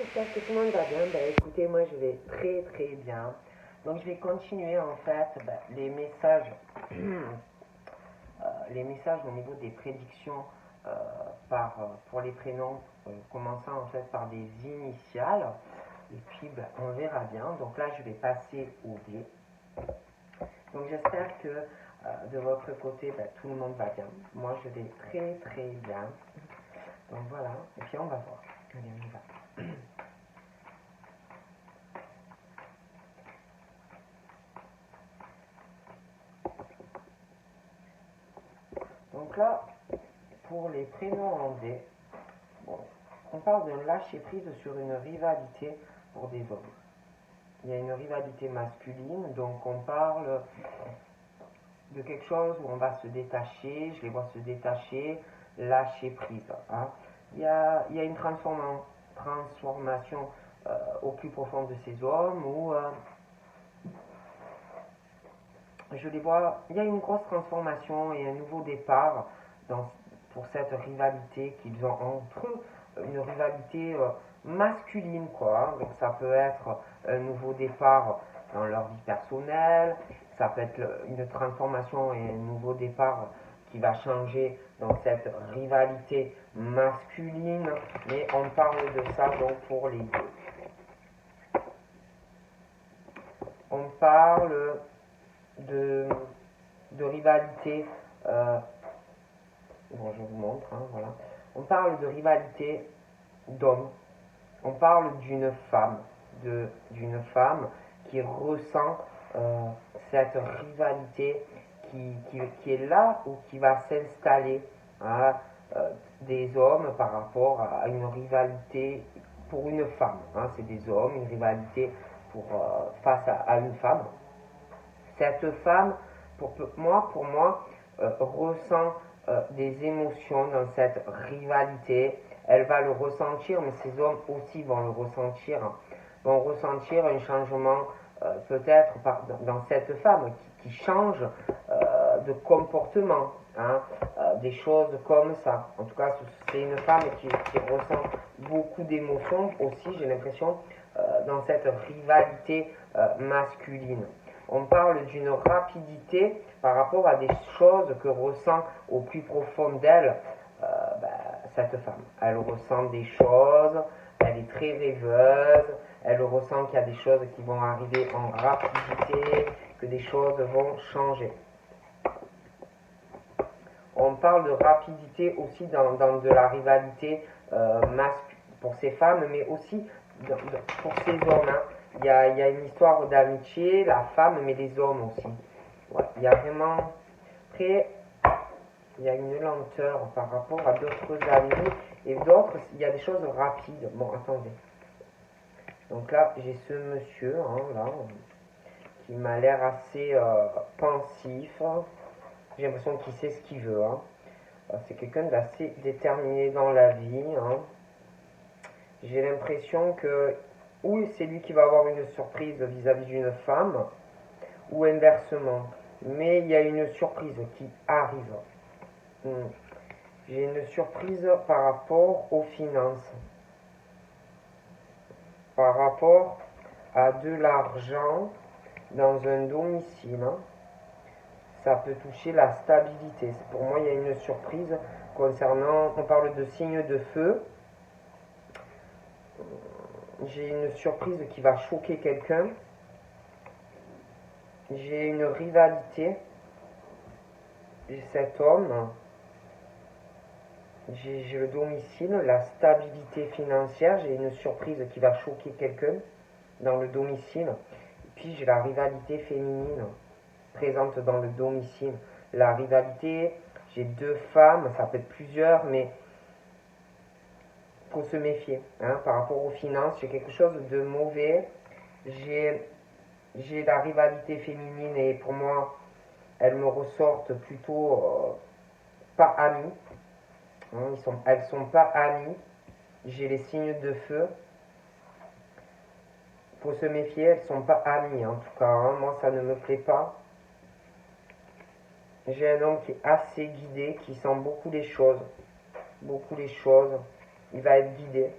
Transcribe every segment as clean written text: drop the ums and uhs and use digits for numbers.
j'espère que tout le monde va bien. Écoutez, moi je vais très très bien. Donc je vais continuer en fait les messages, les messages au niveau des prédictions pour les prénoms, commençant en fait par des initiales. Et puis on verra bien. Donc là je vais passer au dé. Donc j'espère que de votre côté tout le monde va bien. Moi je vais très très bien. Donc voilà. Et puis on va voir. Allez, on y va. Donc là, pour les prénoms en D, bon, on parle d'un lâcher prise sur une rivalité pour des hommes. Il y a une rivalité masculine, donc on parle de quelque chose où on va se détacher, je les vois se détacher, lâcher prise. Hein. Il y a une transformation au plus profond de ces hommes où je les vois, il y a une grosse transformation et un nouveau départ pour cette rivalité qu'ils ont entre eux, une rivalité masculine, quoi. Donc ça peut être un nouveau départ dans leur vie personnelle, ça peut être une transformation et un nouveau départ qui va changer dans cette rivalité masculine, mais on parle de ça donc pour les deux. On parle de rivalité. Bon, je vous montre, hein, voilà. On parle de rivalité d'hommes. On parle d'une femme, d'une femme qui ressent cette rivalité qui est là ou qui va s'installer hein, des hommes par rapport à une rivalité pour une femme. Hein, c'est des hommes, une rivalité face à une femme. Cette femme, pour moi, ressent des émotions dans cette rivalité. Elle va le ressentir, mais ces hommes aussi vont le ressentir. Vont ressentir un changement peut-être dans cette femme qui change de comportement. Hein, des choses comme ça. En tout cas, c'est une femme qui ressent beaucoup d'émotions aussi, j'ai l'impression, dans cette rivalité masculine. On parle d'une rapidité par rapport à des choses que ressent au plus profond d'elle cette femme. Elle ressent des choses, elle est très rêveuse, elle ressent qu'il y a des choses qui vont arriver en rapidité, que des choses vont changer. On parle de rapidité aussi dans de la rivalité pour ces femmes, mais aussi pour ces hommes. Hein. Il y a une histoire d'amitié, la femme, mais les hommes aussi. Ouais, il y a vraiment... Après, il y a une lenteur par rapport à d'autres amis, et d'autres, il y a des choses rapides. Bon, attendez. Donc là, j'ai ce monsieur, hein, là, qui m'a l'air assez pensif. J'ai l'impression qu'il sait ce qu'il veut. Hein. C'est quelqu'un d'assez déterminé dans la vie. Hein. J'ai l'impression que ou c'est lui qui va avoir une surprise vis-à-vis d'une femme, ou inversement. Mais il y a une surprise qui arrive. J'ai une surprise par rapport aux finances. Par rapport à de l'argent dans un domicile. Hein. Ça peut toucher la stabilité. Pour moi, il y a une surprise concernant, on parle de signes de feu. J'ai une surprise qui va choquer quelqu'un. J'ai une rivalité. J'ai cet homme. J'ai le domicile, la stabilité financière. J'ai une surprise qui va choquer quelqu'un dans le domicile. Et puis j'ai la rivalité féminine présente dans le domicile. La rivalité, j'ai deux femmes, ça peut être plusieurs, mais il faut se méfier. Hein, par rapport aux finances, j'ai quelque chose de mauvais. J'ai la rivalité féminine et pour moi, elles me ressortent plutôt pas amies. Hein, elles sont pas amies. J'ai les signes de feu. Il faut se méfier, elles sont pas amies en tout cas. Hein, moi, ça ne me plaît pas. J'ai un homme qui est assez guidé, qui sent beaucoup les choses. Beaucoup les choses. Il va être guidé.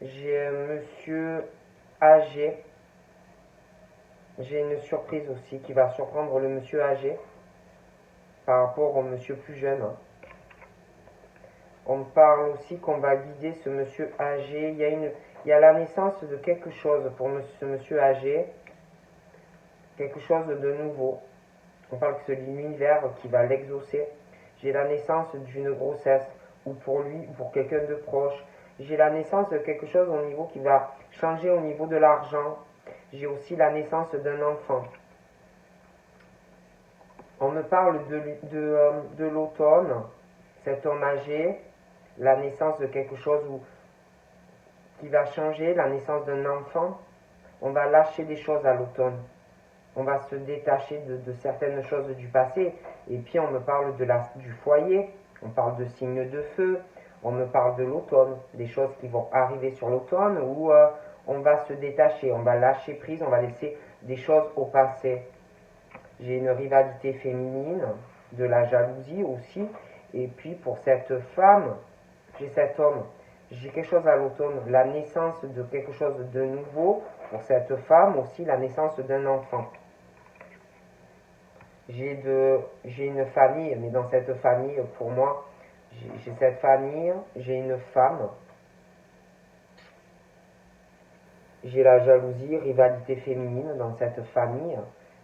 J'ai un monsieur âgé. J'ai une surprise aussi qui va surprendre le monsieur âgé par rapport au monsieur plus jeune. On parle aussi qu'on va guider ce monsieur âgé. Il y a la naissance de quelque chose pour ce monsieur âgé, quelque chose de nouveau. On parle que c'est l'univers qui va l'exaucer. J'ai la naissance d'une grossesse, ou pour lui, ou pour quelqu'un de proche. J'ai la naissance de quelque chose au niveau qui va changer au niveau de l'argent. J'ai aussi la naissance d'un enfant. On me parle de l'automne, cet homme âgé, la naissance de quelque chose qui va changer, la naissance d'un enfant. On va lâcher des choses à l'automne. On va se détacher de certaines choses du passé. Et puis on me parle du foyer, on parle de signes de feu, on me parle de l'automne, des choses qui vont arriver sur l'automne où on va se détacher, on va lâcher prise, on va laisser des choses au passé. J'ai une rivalité féminine, de la jalousie aussi. Et puis pour cette femme, j'ai cet homme. J'ai quelque chose à l'automne, la naissance de quelque chose de nouveau. Pour cette femme aussi, la naissance d'un enfant. J'ai une famille, mais dans cette famille, pour moi, j'ai cette famille, j'ai une femme. J'ai la jalousie, rivalité féminine dans cette famille.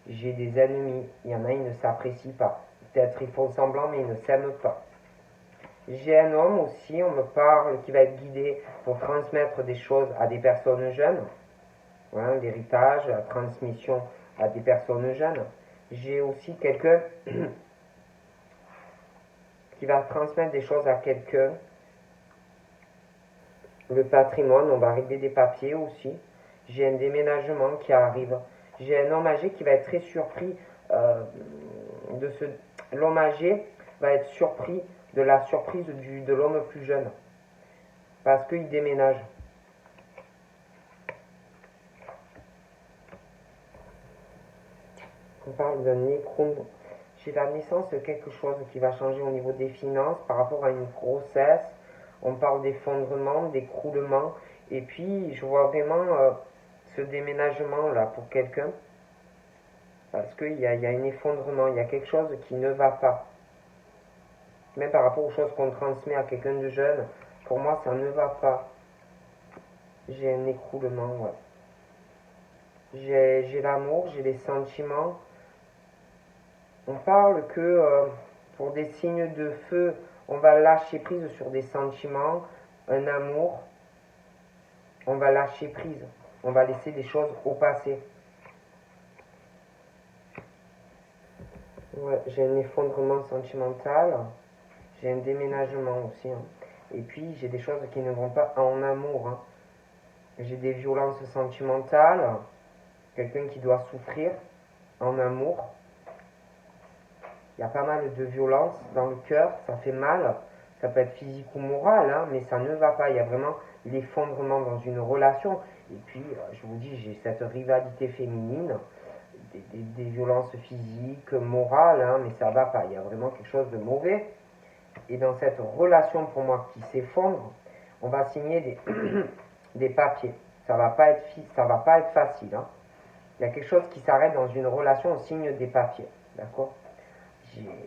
J'ai des ennemis. Il y en a, ils ne s'apprécient pas. Peut-être ils font semblant, mais ils ne s'aiment pas. J'ai un homme aussi, on me parle, qui va être guidé pour transmettre des choses à des personnes jeunes. Voilà, l'héritage, la transmission à des personnes jeunes. J'ai aussi quelqu'un qui va transmettre des choses à quelqu'un. Le patrimoine, on va régler des papiers aussi. J'ai un déménagement qui arrive. J'ai un homme âgé qui va être très surpris L'homme âgé va être surpris de la surprise de l'homme plus jeune. Parce qu'il déménage. On parle d'un nécron. J'ai la naissance de quelque chose qui va changer au niveau des finances par rapport à une grossesse. On parle d'effondrement, d'écroulement. Et puis, je vois vraiment ce déménagement-là pour quelqu'un. Parce qu'il y a un effondrement, il y a quelque chose qui ne va pas. Même par rapport aux choses qu'on transmet à quelqu'un de jeune, pour moi, ça ne va pas. J'ai un écroulement, ouais. J'ai l'amour, j'ai les sentiments. On parle que pour des signes de feu, on va lâcher prise sur des sentiments, un amour. On va lâcher prise. On va laisser des choses au passé. Ouais, j'ai un effondrement sentimental. J'ai un déménagement aussi. Hein. Et puis, j'ai des choses qui ne vont pas en amour. Hein. J'ai des violences sentimentales. Quelqu'un qui doit souffrir en amour. Il y a pas mal de violence dans le cœur. Ça fait mal. Ça peut être physique ou moral, hein, mais ça ne va pas. Il y a vraiment l'effondrement dans une relation. Et puis, je vous dis, j'ai cette rivalité féminine. Des violences physiques, morales, hein, mais ça va pas. Il y a vraiment quelque chose de mauvais. Et dans cette relation pour moi qui s'effondre, on va signer des papiers. Ça va pas être facile. Hein. Il y a quelque chose qui s'arrête dans une relation, on signe des papiers. D'accord?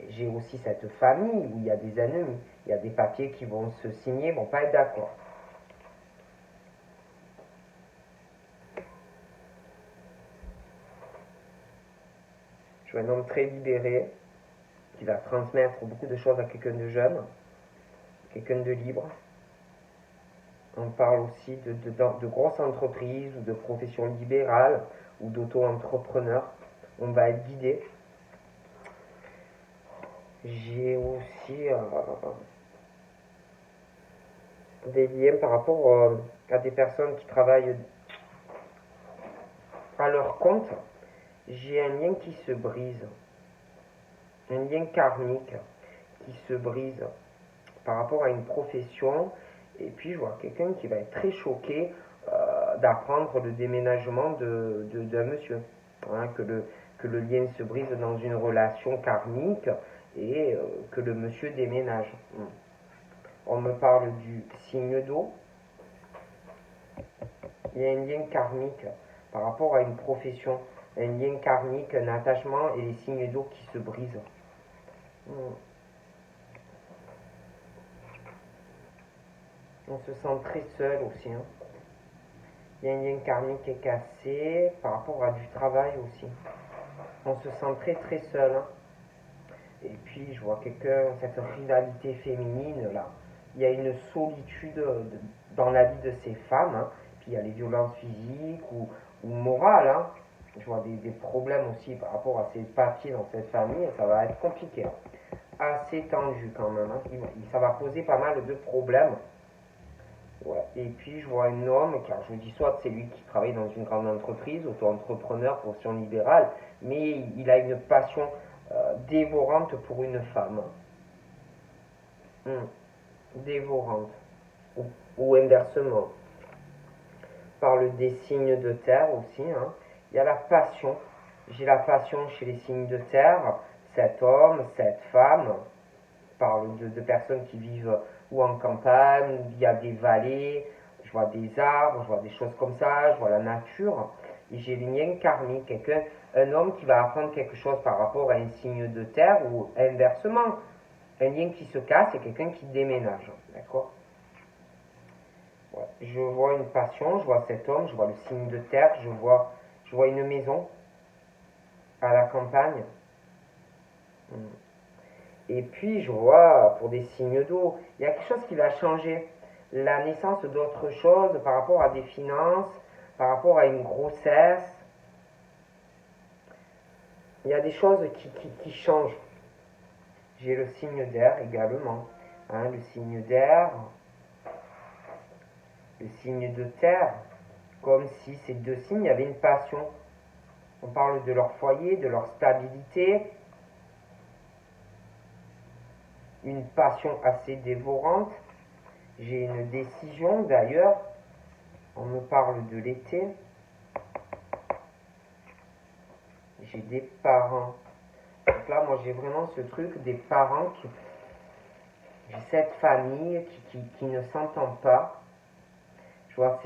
J'ai aussi cette famille où il y a des ennemis. Il y a des papiers qui vont se signer, vont pas être d'accord. Je suis un homme très libéré qui va transmettre beaucoup de choses à quelqu'un de jeune, quelqu'un de libre. On parle aussi de grosses entreprises ou de professions libérales ou d'auto-entrepreneurs. On va être guidé. J'ai aussi des liens par rapport à des personnes qui travaillent à leur compte. J'ai un lien qui se brise. Un lien karmique qui se brise par rapport à une profession. Et puis je vois quelqu'un qui va être très choqué d'apprendre le déménagement d'un monsieur. Hein, que le lien se brise dans une relation karmique et que le monsieur déménage. On me parle du signe d'eau. Il y a un lien karmique par rapport à une profession, un lien karmique, un attachement et les signes d'eau qui se brisent. On se sent très seul aussi. Hein. Il y a un lien karmique qui est cassé par rapport à du travail aussi. On se sent très très seul. Hein. Et puis je vois quelqu'un, cette rivalité féminine là. Il y a une solitude dans la vie de ces femmes. Hein. Puis il y a les violences physiques ou morales. Hein. Je vois des problèmes aussi par rapport à ces papiers dans cette famille. Ça va être compliqué. Hein. Assez tendu quand même. Hein. Ça va poser pas mal de problèmes. Ouais. Et puis je vois un homme, car je vous dis soit c'est lui qui travaille dans une grande entreprise, auto-entrepreneur, profession libérale, mais il a une passion dévorante pour une femme. Dévorante. Ou inversement. On parle des signes de terre aussi. Hein. Il y a la passion. J'ai la passion chez les signes de terre. Cet homme, cette femme. On parle de personnes qui vivent ou en campagne, où il y a des vallées. Je vois des arbres, je vois des choses comme ça, je vois la nature. Et j'ai le lien karmique. Un homme qui va apprendre quelque chose par rapport à un signe de terre ou inversement. Un lien qui se casse et quelqu'un qui déménage. D'accord? Ouais. Je vois une passion, je vois cet homme, je vois le signe de terre, je vois une maison à la campagne. Et puis je vois pour des signes d'eau, il y a quelque chose qui va changer. La naissance d'autre chose par rapport à des finances, par rapport à une grossesse. Il y a des choses qui changent. J'ai le signe d'air également. Hein, le signe d'air, le signe de terre. Comme si ces deux signes, il y avait une passion. On parle de leur foyer, de leur stabilité. Une passion assez dévorante. J'ai une décision d'ailleurs. On me parle de l'été. J'ai des parents. Donc là, moi, j'ai vraiment ce truc des parents qui... J'ai cette famille qui ne s'entend pas. Je vois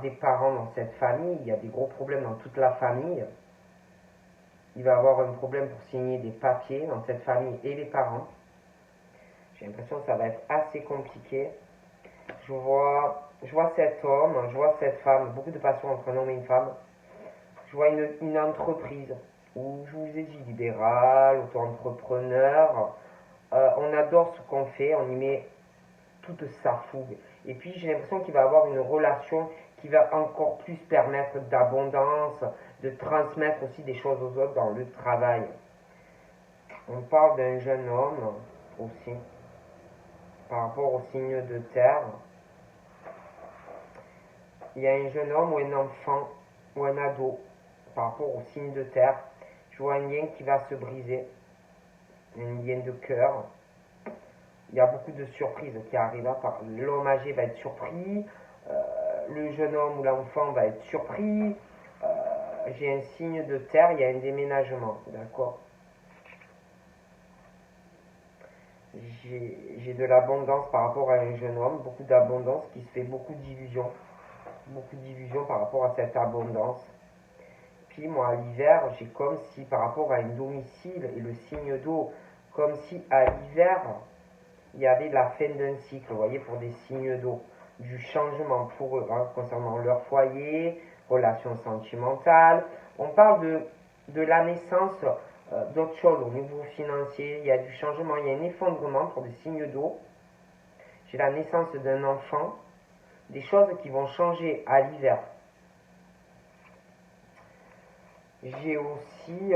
des parents dans cette famille. Il y a des gros problèmes dans toute la famille. Il va y avoir un problème pour signer des papiers dans cette famille et les parents. J'ai l'impression que ça va être assez compliqué. Je vois cet homme, je vois cette femme, beaucoup de passion entre un homme et une femme. Je vois une entreprise où je vous ai dit libéral, auto-entrepreneur. On adore ce qu'on fait, on y met toute sa fougue. Et puis j'ai l'impression qu'il va y avoir une relation qui va encore plus permettre d'abondance, de transmettre aussi des choses aux autres dans le travail. On parle d'un jeune homme aussi, par rapport au signe de terre. Il y a un jeune homme ou un enfant ou un ado par rapport au signe de terre. Je vois un lien qui va se briser, un lien de cœur. Il y a beaucoup de surprises qui arrivent. L'homme âgé va être surpris, le jeune homme ou l'enfant va être surpris. J'ai un signe de terre, il y a un déménagement, d'accord? J'ai de l'abondance par rapport à un jeune homme, beaucoup d'abondance qui se fait beaucoup d'illusions par rapport à cette abondance. Puis moi à l'hiver, j'ai comme si par rapport à un domicile et le signe d'eau, comme si à l'hiver, il y avait la fin d'un cycle, vous voyez, pour des signes d'eau, du changement pour eux, hein, concernant leur foyer, relations sentimentales. On parle de la naissance d'autres choses au niveau financier, il y a du changement, il y a un effondrement pour des signes d'eau. J'ai la naissance d'un enfant, des choses qui vont changer à l'hiver. J'ai aussi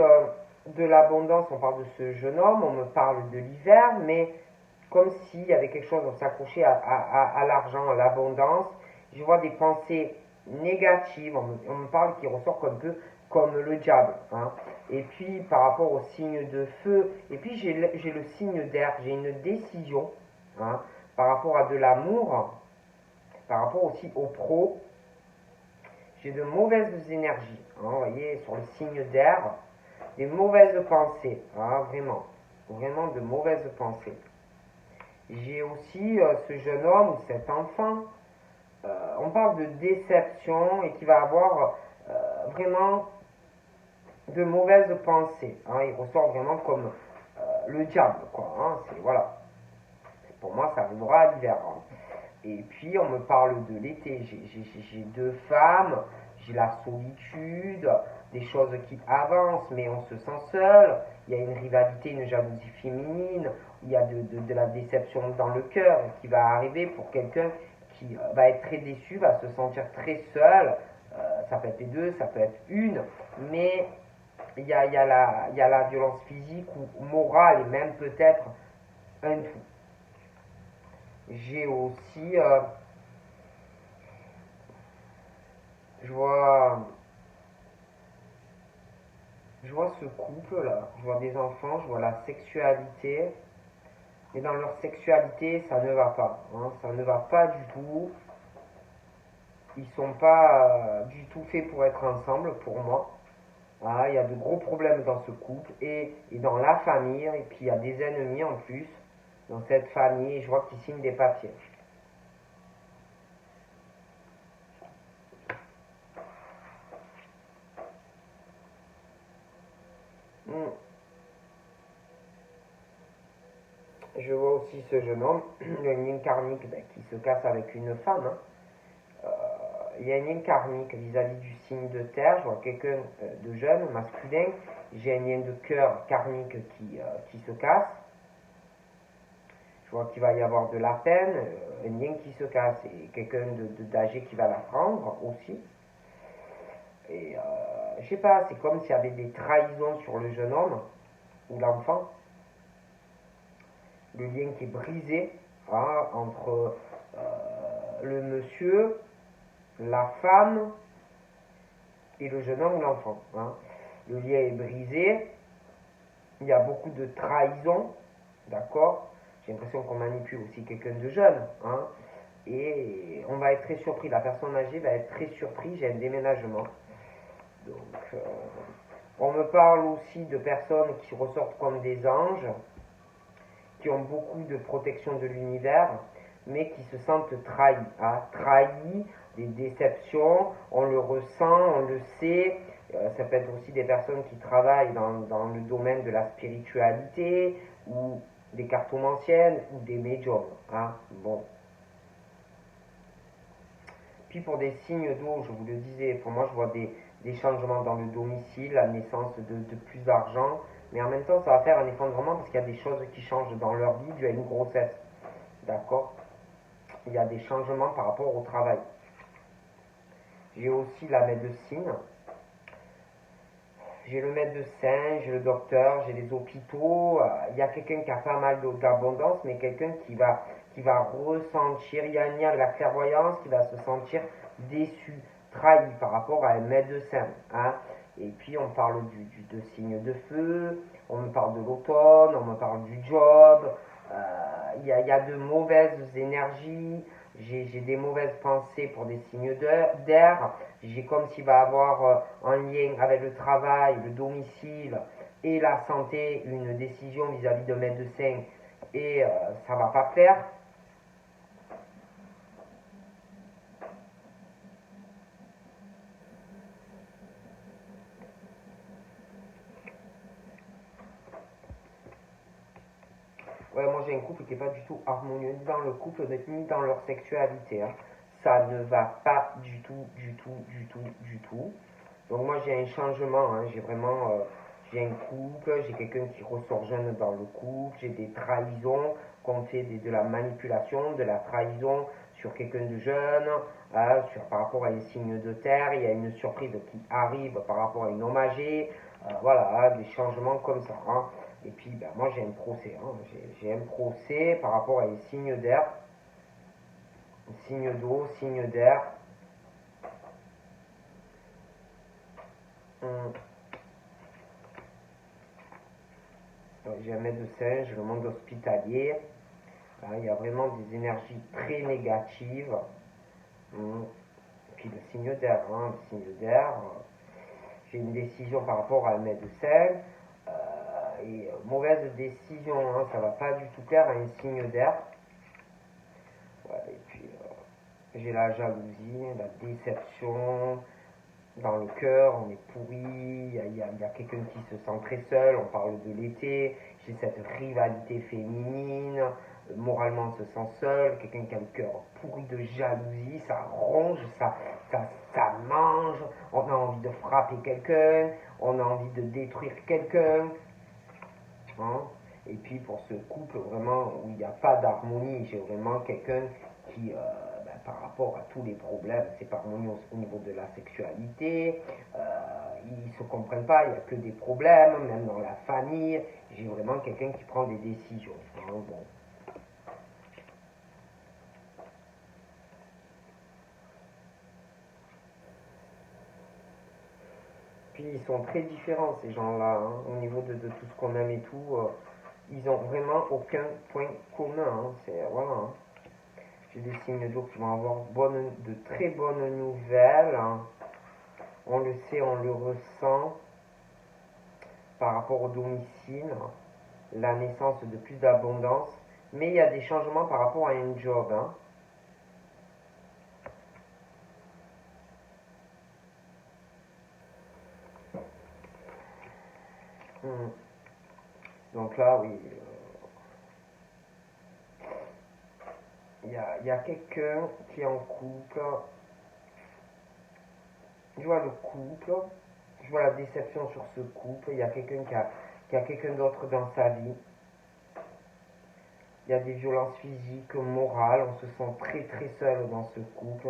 de l'abondance, on parle de ce jeune homme, on me parle de l'hiver, mais comme s'il y avait quelque chose, on s'accrochait à l'argent, à l'abondance. Je vois des pensées négatives, on me parle qui ressort un peu comme le diable. Hein. Et puis par rapport au signe de feu, et puis j'ai le signe d'air, j'ai une décision hein, par rapport à de l'amour, par rapport aussi au pro. J'ai de mauvaises énergies, hein, vous voyez, sur le signe d'air, des mauvaises pensées, hein, vraiment de mauvaises pensées. J'ai aussi ce jeune homme ou cet enfant on parle de déception et qui va avoir vraiment de mauvaises pensées. Hein. Il ressort vraiment comme le diable, quoi. Hein. Voilà. Pour moi, ça arrivera à l'hiver. Hein. Et puis, on me parle de l'été. J'ai deux femmes, j'ai la solitude, des choses qui avancent, mais on se sent seul. Il y a une rivalité, une jalousie féminine. Il y a de la déception dans le cœur qui va arriver pour quelqu'un qui va être très déçu, va se sentir très seul. Ça peut être les deux, ça peut être une, mais il y a la violence physique ou morale et même peut-être un tout. J'ai aussi, je vois, je vois ce couple là, je vois des enfants, je vois la sexualité, et dans leur sexualité, ça ne va pas, hein, ça ne va pas du tout. Ils sont pas du tout faits pour être ensemble, pour moi. Ah, il y a de gros problèmes dans ce couple et dans la famille, et puis il y a des ennemis en plus dans cette famille. Je vois qu'ils signent des papiers. Hmm. Je vois aussi ce jeune homme, il y a une ligne karmique qui se casse avec une femme. Hein. Il y a une ligne karmique vis-à-vis du signe de terre. Je vois quelqu'un de jeune, masculin. J'ai un lien de cœur karmique qui se casse. Je vois qu'il va y avoir de la peine, un lien qui se casse et quelqu'un d'âgé qui va la prendre aussi. Et je sais pas, c'est comme s'il y avait des trahisons sur le jeune homme ou l'enfant. Le lien qui est brisé hein, entre le monsieur, la femme et le jeune homme ou l'enfant. Hein. Le lien est brisé, il y a beaucoup de trahison, d'accord. J'ai l'impression qu'on manipule aussi quelqu'un de jeune. Hein. Et on va être très surpris, la personne âgée va être très surprise, j'ai un déménagement. Donc, on me parle aussi de personnes qui ressortent comme des anges, qui ont beaucoup de protection de l'univers, mais qui se sentent trahis. Hein, trahis, des déceptions, on le ressent, on le sait. Ça peut être aussi des personnes qui travaillent dans le domaine de la spiritualité, ou des cartomanciennes, ou des médiums. Hein, bon. Puis pour des signes d'eau, je vous le disais, pour moi je vois des changements dans le domicile, la naissance de plus d'argent, mais en même temps ça va faire un effondrement parce qu'il y a des choses qui changent dans leur vie dû à une grossesse. D'accord. Il y a des changements par rapport au travail. J'ai aussi la médecine. J'ai le médecin, j'ai le docteur, j'ai les hôpitaux. Il y a quelqu'un qui a pas mal d'abondance, mais quelqu'un qui va ressentir, il y a un lien de la clairvoyance, qui va se sentir déçu, trahi par rapport à un médecin. Hein. Et puis on parle de signes de feu, on me parle de l'automne, on me parle du job. Il y a de mauvaises énergies. J'ai des mauvaises pensées pour des signes d'air. J'ai comme s'il va avoir en lien avec le travail, le domicile et la santé une décision vis-à-vis de médecin et ça va pas plaire. Ouais, moi j'ai un couple qui n'est pas du tout harmonieux ni dans le couple ni dans leur sexualité. Hein. Ça ne va pas du tout, du tout, du tout, du tout. Donc moi j'ai un changement, hein. J'ai vraiment, j'ai un couple, j'ai quelqu'un qui ressort jeune dans le couple, j'ai des trahisons, qu'on fait de la manipulation, de la trahison sur quelqu'un de jeune, hein, par rapport à un signe de terre, il y a une surprise qui arrive par rapport à une homme âgé, voilà, hein, des changements comme ça. Hein. Et puis ben, moi j'ai un procès, hein. J'ai un procès par rapport à un signe d'air, signe d'eau, signe d'air. Hum. J'ai un médecin, j'ai le monde hospitalier. Il y a vraiment des énergies très négatives. Puis le signe d'air, hein, le signe d'air. J'ai une décision par rapport à un médecin. Et mauvaise décision, hein, ça va pas du tout plaire à un signe d'air. Ouais, et puis J'ai la jalousie, la déception. Dans le cœur, on est pourri, il y a quelqu'un qui se sent très seul, on parle de l'été, j'ai cette rivalité féminine, moralement on se sent seul, quelqu'un qui a le cœur pourri de jalousie, ça ronge, ça mange, on a envie de frapper quelqu'un, on a envie de détruire quelqu'un. Hein? Et puis pour ce couple vraiment où il n'y a pas d'harmonie, j'ai vraiment quelqu'un qui, par rapport à tous les problèmes, c'est pas harmonieux au niveau de la sexualité, ils se comprennent pas, il n'y a que des problèmes, même dans la famille, j'ai vraiment quelqu'un qui prend des décisions. Hein, bon. Puis ils sont très différents ces gens-là, hein, au niveau de tout ce qu'on aime et tout, ils ont vraiment aucun point commun, hein, c'est, voilà. Hein. J'ai des signes d'eau qui vont avoir de très bonnes nouvelles. Hein. On le sait, on le ressent par rapport au domicile, la naissance de plus d'abondance, mais il y a des changements par rapport à un job. Hein. Donc là, oui, il y a quelqu'un qui est en couple. Je vois le couple, je vois la déception sur ce couple. Il y a quelqu'un qui a quelqu'un d'autre dans sa vie. Il y a des violences physiques, morales. On se sent très très seul dans ce couple.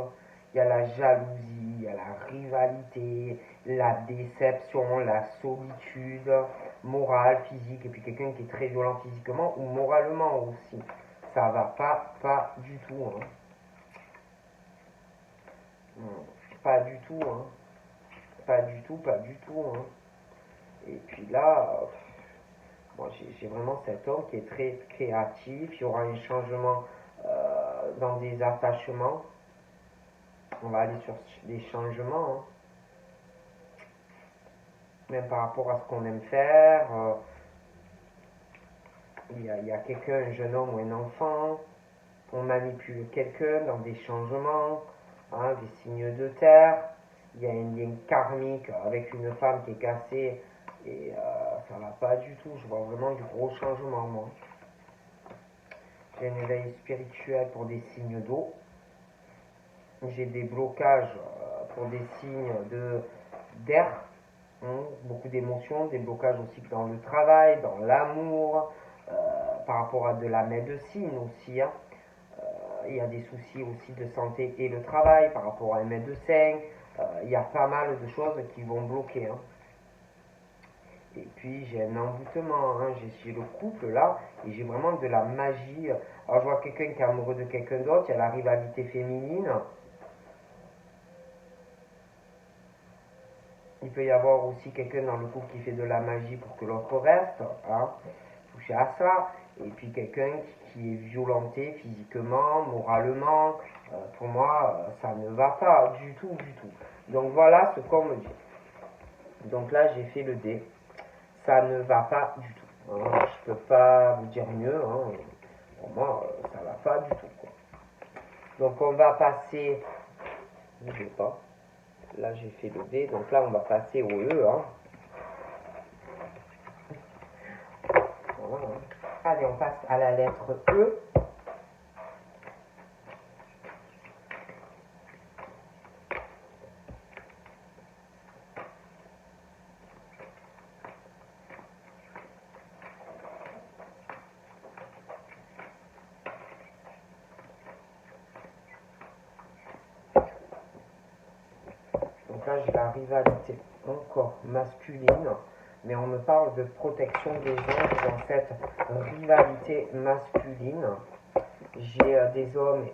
Il y a la jalousie, il y a la rivalité, la déception, la solitude morale, physique. Et puis quelqu'un qui est très violent physiquement ou moralement aussi. Ça va pas du tout. Hein. Pas du tout. Hein. Pas du tout. Hein. Et puis là, bon, j'ai vraiment cet homme qui est très créatif. Il y aura un changement dans des attachements. On va aller sur des changements. Hein. Même par rapport à ce qu'on aime faire. Il y a quelqu'un, un jeune homme ou un enfant. On manipule quelqu'un dans des changements. Hein, des signes de terre. Il y a un lien karmique avec une femme qui est cassée. Et ça va pas du tout. Je vois vraiment du gros changement, moi. J'ai un éveil spirituel pour des signes d'eau. J'ai des blocages pour des signes d'air. Beaucoup d'émotions. Des blocages aussi dans le travail, dans l'amour. Par rapport à de la médecine aussi. Hein. Il y a des soucis aussi de santé et le travail par rapport à un médecin. Il y a pas mal de choses qui vont bloquer. Hein. Et puis j'ai un envoûtement, hein. J'ai le couple là, et j'ai vraiment de la magie. Alors je vois quelqu'un qui est amoureux de quelqu'un d'autre, il y a la rivalité féminine. Il peut y avoir aussi quelqu'un dans le couple qui fait de la magie pour que l'autre reste, hein, toucher à ça. Et puis quelqu'un qui est violenté physiquement, moralement. Pour moi, ça ne va pas du tout. Donc voilà ce qu'on me dit. Donc là, j'ai fait le dé. Ça ne va pas du tout. Hein. Je peux pas vous dire mieux. Hein. Pour moi, ça va pas du tout. Quoi. Donc on va passer. Je ne sais pas. Là, j'ai fait le D. Donc là, on va passer au E. Hein. Voilà, hein. Allez, on passe à la lettre E. Là, j'ai la rivalité encore masculine, mais on me parle de protection des anges dans cette rivalité masculine. J'ai des hommes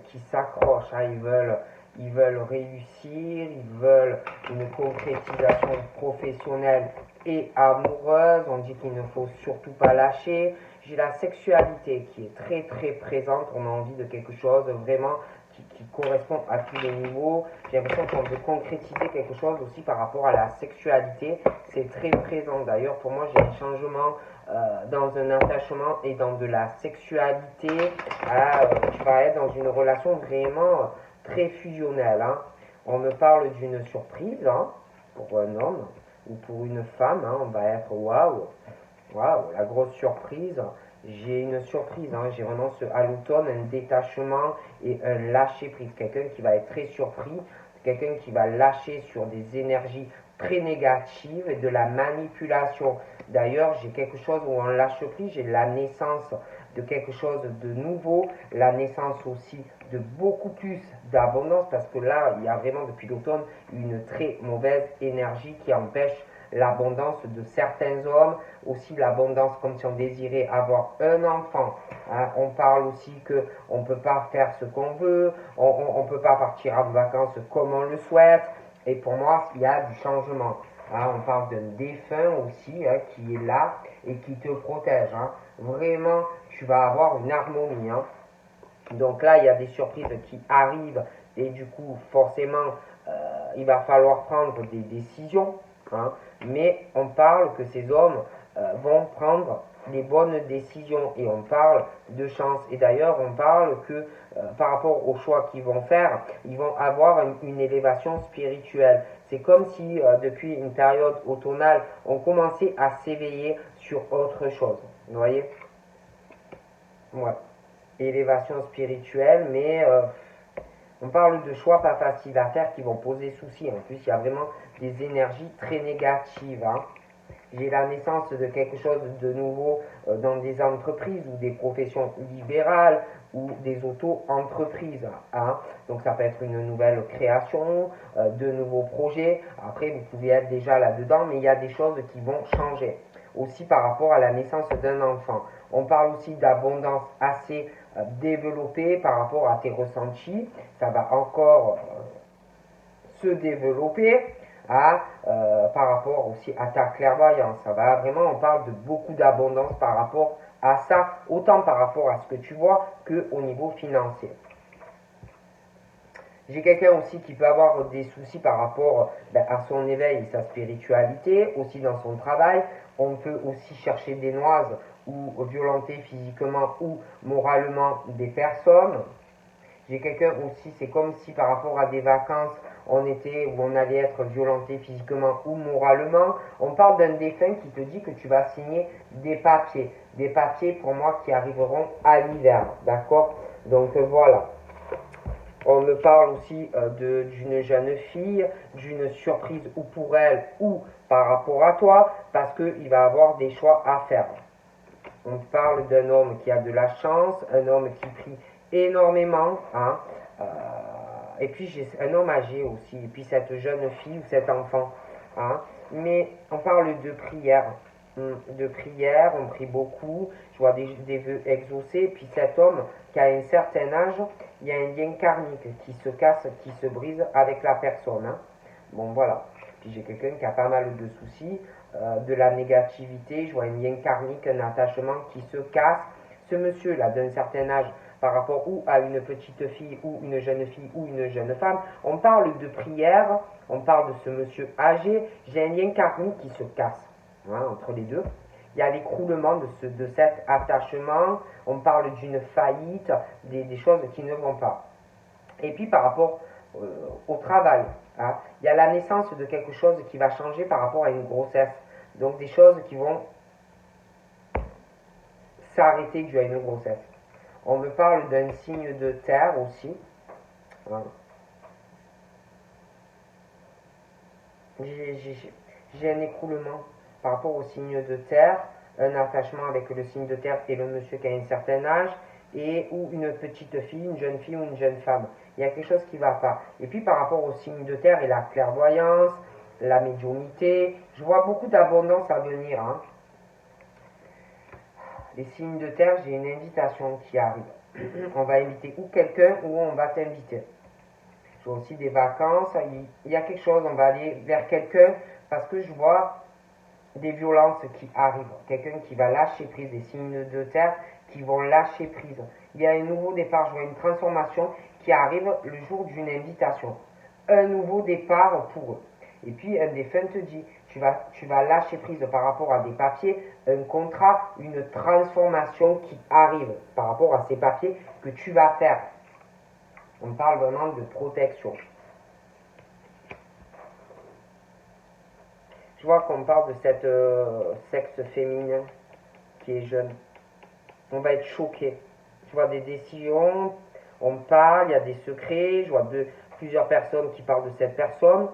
qui s'accrochent, hein, ils veulent réussir, ils veulent une concrétisation professionnelle et amoureuse. On dit qu'il ne faut surtout pas lâcher. J'ai la sexualité qui est très très présente, on a envie de quelque chose vraiment qui correspond à tous les niveaux. J'ai l'impression qu'on veut concrétiser quelque chose aussi par rapport à la sexualité. C'est très présent. D'ailleurs, pour moi, j'ai un changement dans un attachement et dans de la sexualité. Tu vas être dans une relation vraiment très fusionnel. Hein. On me parle d'une surprise hein, pour un homme ou pour une femme. Hein, on va être waouh, waouh, la grosse surprise. J'ai une surprise, hein, j'ai vraiment à l'automne un détachement et un lâcher prise. Quelqu'un qui va être très surpris, quelqu'un qui va lâcher sur des énergies très négatives et de la manipulation. D'ailleurs, j'ai quelque chose où on lâche prise, j'ai la naissance de quelque chose de nouveau, la naissance aussi de beaucoup plus d'abondance parce que là, il y a vraiment depuis l'automne une très mauvaise énergie qui empêche l'abondance de certains hommes, aussi l'abondance comme si on désirait avoir un enfant. Hein. On parle aussi qu'on ne peut pas faire ce qu'on veut, on ne peut pas partir en vacances comme on le souhaite. Et pour moi, il y a du changement. Hein. On parle d'un défunt aussi hein, qui est là et qui te protège. Hein. Vraiment, tu vas avoir une harmonie. Hein. Donc là, il y a des surprises qui arrivent et du coup, forcément, il va falloir prendre des décisions. Hein, mais on parle que ces hommes vont prendre les bonnes décisions et on parle de chance. Et d'ailleurs, on parle que par rapport aux choix qu'ils vont faire, ils vont avoir une élévation spirituelle. C'est comme si depuis une période automnale, on commençait à s'éveiller sur autre chose. Vous voyez? Ouais. Élévation spirituelle, mais on parle de choix pas faciles à faire qui vont poser souci. En plus, il y a vraiment des énergies très négatives. Hein. J'ai la naissance de quelque chose de nouveau dans des entreprises ou des professions libérales ou des auto-entreprises. Hein. Donc ça peut être une nouvelle création, de nouveaux projets. Après, vous pouvez être déjà là-dedans, mais il y a des choses qui vont changer. Aussi par rapport à la naissance d'un enfant. On parle aussi d'abondance assez développée par rapport à tes ressentis. Ça va encore se développer par rapport aussi à ta clairvoyance. Ça va vraiment, on parle de beaucoup d'abondance par rapport à ça, autant par rapport à ce que tu vois qu'au niveau financier. J'ai quelqu'un aussi qui peut avoir des soucis par rapport à son éveil et sa spiritualité, aussi dans son travail. On peut aussi chercher des noises ou violenter physiquement ou moralement des personnes. J'ai quelqu'un aussi, c'est comme si par rapport à des vacances, on était ou on allait être violenté physiquement ou moralement. On parle d'un défunt qui te dit que tu vas signer des papiers. Des papiers pour moi qui arriveront à l'hiver. D'accord? Donc voilà. On me parle aussi d'une jeune fille, d'une surprise ou pour elle ou par rapport à toi, parce qu'il va avoir des choix à faire. On parle d'un homme qui a de la chance, un homme qui prie énormément, hein, et puis j'ai un homme âgé aussi, et puis cette jeune fille ou cet enfant, hein, mais on parle de prière, on prie beaucoup, je vois des vœux exaucés, et puis cet homme qui a un certain âge, il y a un lien karmique qui se casse, qui se brise avec la personne, hein. Bon voilà, puis j'ai quelqu'un qui a pas mal de soucis, de la négativité, je vois un lien karmique, un attachement qui se casse. Ce monsieur-là, d'un certain âge, par rapport ou à une petite fille, ou une jeune fille, ou une jeune femme, on parle de prière, on parle de ce monsieur âgé, j'ai un lien karmique qui se casse hein, entre les deux. Il y a l'écroulement de cet attachement, on parle d'une faillite, des choses qui ne vont pas. Et puis par rapport au travail, hein, il y a la naissance de quelque chose qui va changer par rapport à une grossesse. Donc des choses qui vont s'arrêter dû à une grossesse. On me parle d'un signe de terre aussi. Voilà. J'ai un écroulement par rapport au signe de terre, un attachement avec le signe de terre et le monsieur qui a un certain âge, et ou une petite fille, une jeune fille ou une jeune femme. Il y a quelque chose qui ne va pas. Et puis par rapport au signe de terre et la clairvoyance, la médiumnité, je vois beaucoup d'abondance à venir. Hein. Les signes de terre, j'ai une invitation qui arrive. On va inviter ou quelqu'un ou on va t'inviter. Je vois aussi des vacances, il y a quelque chose, on va aller vers quelqu'un parce que je vois des violences qui arrivent. Quelqu'un qui va lâcher prise, des signes de terre qui vont lâcher prise. Il y a un nouveau départ, je vois une transformation qui arrive le jour d'une invitation. Un nouveau départ pour eux. Et puis un défunt te dit, tu vas lâcher prise par rapport à des papiers, un contrat, une transformation qui arrive par rapport à ces papiers que tu vas faire. On parle vraiment de protection. Je vois qu'on parle de cette sexe féminin qui est jeune. On va être choqué. Je vois des décisions, on parle, il y a des secrets, je vois plusieurs personnes qui parlent de cette personne.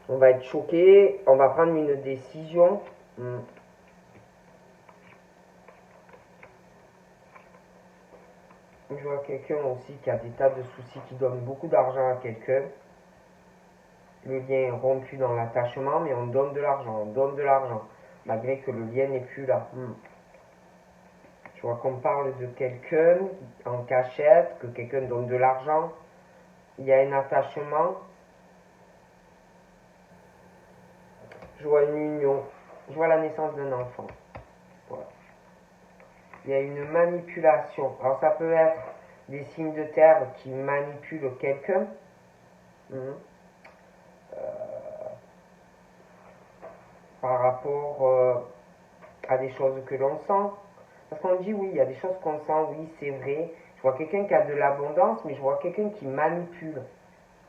On va être choqué, on va prendre une décision. Je vois quelqu'un aussi qui a des tas de soucis, qui donne beaucoup d'argent à quelqu'un. Le lien est rompu dans l'attachement, mais on donne de l'argent, malgré que le lien n'est plus là. Je vois qu'on parle de quelqu'un en cachette, que quelqu'un donne de l'argent. Il y a un attachement. Je vois une union. Je vois la naissance d'un enfant. Voilà. Il y a une manipulation. Alors ça peut être des signes de terre qui manipulent quelqu'un. Par rapport à des choses que l'on sent. Parce qu'on dit oui, il y a des choses qu'on sent, oui, c'est vrai. Je vois quelqu'un qui a de l'abondance, mais je vois quelqu'un qui manipule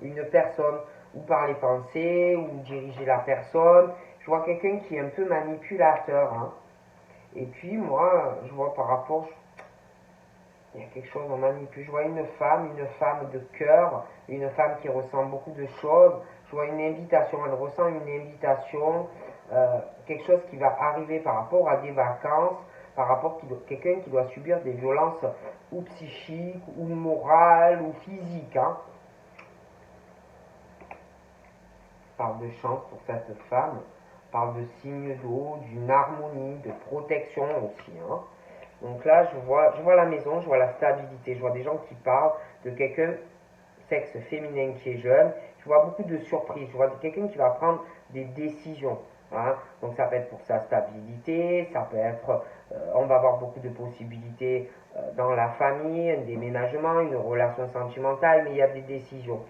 une personne, ou par les pensées, ou diriger la personne. Je vois quelqu'un qui est un peu manipulateur. Et puis moi, je vois par rapport, il y a quelque chose, on manipule. Je vois une femme de cœur, une femme qui ressent beaucoup de choses. Je vois une invitation, elle ressent une invitation, quelque chose qui va arriver par rapport à des vacances, par rapport à quelqu'un qui doit subir des violences ou psychiques, ou morales, ou physiques. Parle de chance pour cette femme, parle de signes d'eau, d'une harmonie, de protection aussi. Donc là, je vois la maison, je vois la stabilité, je vois des gens qui parlent de quelqu'un, sexe féminin qui est jeune. Je vois beaucoup de surprises, je vois quelqu'un qui va prendre des décisions. Donc ça peut être pour sa stabilité, ça peut être, on va avoir beaucoup de possibilités dans la famille, un déménagement, une relation sentimentale, mais il y a des décisions.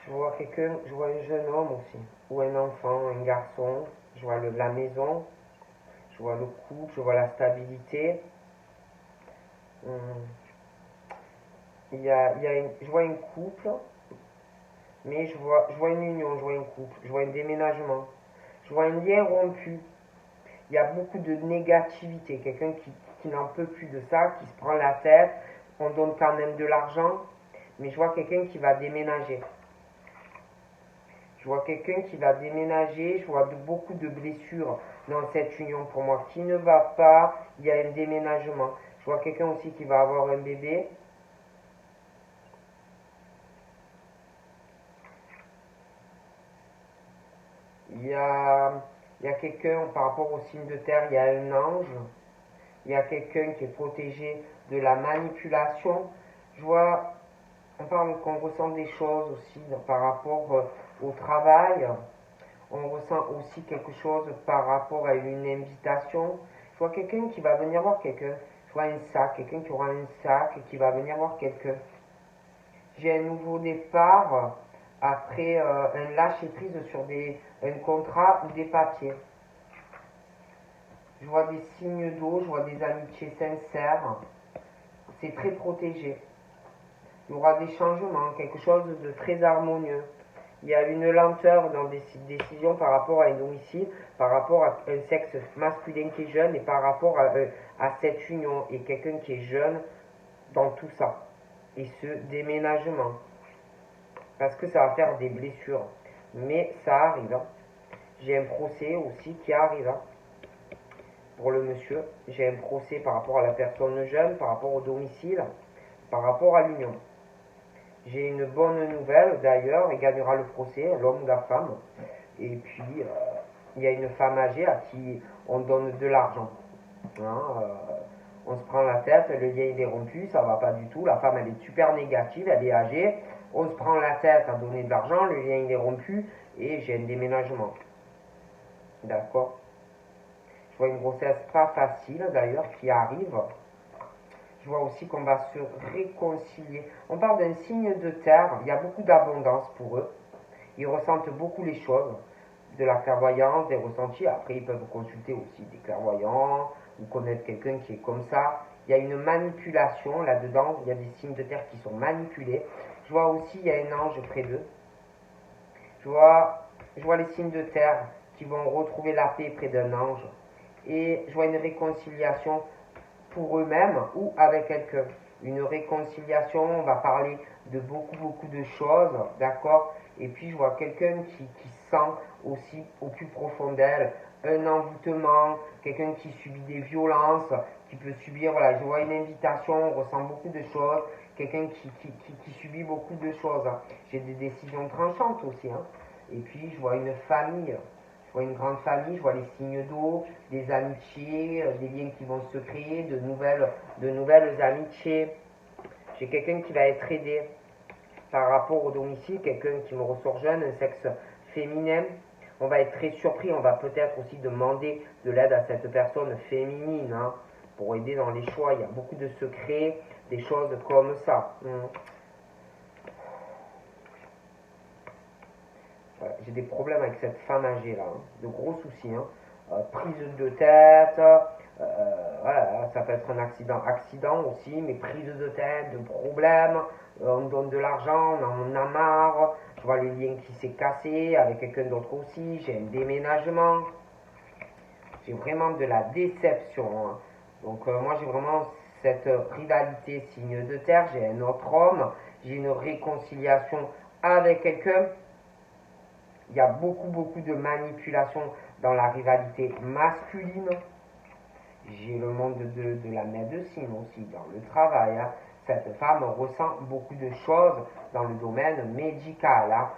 Je vois quelqu'un, je vois un jeune homme aussi, ou un enfant, un garçon, je vois la maison, je vois le couple, je vois la stabilité. Je vois un couple, mais je vois une union, je vois un couple, je vois un déménagement, je vois un lien rompu. Il y a beaucoup de négativité, quelqu'un qui n'en peut plus de ça, qui se prend la tête, on donne quand même de l'argent, mais je vois quelqu'un qui va déménager. Je vois quelqu'un qui va déménager, je vois beaucoup de blessures dans cette union pour moi qui ne va pas, il y a un déménagement. Je vois quelqu'un aussi qui va avoir un bébé. Il y a quelqu'un par rapport au signe de terre, il y a un ange. Il y a quelqu'un qui est protégé de la manipulation. Je vois, on parle qu'on ressent des choses aussi par rapport au travail. On ressent aussi quelque chose par rapport à une invitation. Je vois quelqu'un qui va venir voir quelqu'un. Je vois un sac, quelqu'un qui aura un sac et qui va venir voir quelqu'un. J'ai un nouveau départ après un lâcher prise sur un contrat ou des papiers. Je vois des signes d'eau, je vois des amitiés sincères. C'est très protégé. Il y aura des changements, quelque chose de très harmonieux. Il y a une lenteur dans des décisions par rapport à un domicile, par rapport à un sexe masculin qui est jeune et par rapport à cette union et quelqu'un qui est jeune dans tout ça. Et ce déménagement. Parce que ça va faire des blessures. Mais ça arrive. J'ai un procès aussi qui arrive. Pour le monsieur, j'ai un procès par rapport à la personne jeune, par rapport au domicile, par rapport à l'union. J'ai une bonne nouvelle d'ailleurs, il gagnera le procès, l'homme ou la femme. Et puis, il y a une femme âgée à qui on donne de l'argent. On se prend la tête, le lien il est rompu, ça va pas du tout. La femme elle est super négative, elle est âgée. On se prend la tête à donner de l'argent, le lien il est rompu et j'ai un déménagement. D'accord. Je vois une grossesse pas facile d'ailleurs qui arrive. Je vois aussi qu'on va se réconcilier. On parle d'un signe de terre, il y a beaucoup d'abondance pour eux. Ils ressentent beaucoup les choses, de la clairvoyance, des ressentis. Après, ils peuvent consulter aussi des clairvoyants ou connaître quelqu'un qui est comme ça. Il y a une manipulation là-dedans. Il y a des signes de terre qui sont manipulés. Je vois aussi, il y a un ange près d'eux. Je vois les signes de terre qui vont retrouver la paix près d'un ange. Et je vois une réconciliation pour eux-mêmes ou avec quelqu'un. Une réconciliation, on va parler de beaucoup de choses, d'accord? Et puis je vois quelqu'un qui sent aussi au plus profond d'elle un envoûtement, quelqu'un qui subit des violences, qui peut subir, voilà, je vois une invitation, on ressent beaucoup de choses, quelqu'un qui subit beaucoup de choses. J'ai des décisions tranchantes aussi, hein. Et puis je vois une famille, je vois une grande famille, je vois les signes d'eau, des amitiés, des liens qui vont se créer, de nouvelles amitiés. J'ai quelqu'un qui va être aidé par rapport au domicile, quelqu'un qui me ressort jeune, un sexe féminin. On va être très surpris, on va peut-être aussi demander de l'aide à cette personne féminine, hein, pour aider dans les choix. Il y a beaucoup de secrets, des choses comme ça. Voilà, j'ai des problèmes avec cette femme âgée là, hein, de gros soucis, hein. Prise de tête, voilà, ça peut être un accident aussi, mais prise de tête, de problèmes, on donne de l'argent, on en a marre, je vois les liens qui s'est cassé avec quelqu'un d'autre aussi, j'ai un déménagement, j'ai vraiment de la déception, hein. Donc moi j'ai vraiment cette rivalité signe de terre, j'ai un autre homme, j'ai une réconciliation avec quelqu'un. Il y a beaucoup de manipulation dans la rivalité masculine. J'ai le monde de la médecine aussi, dans le travail, hein. Cette femme ressent beaucoup de choses dans le domaine médical, hein.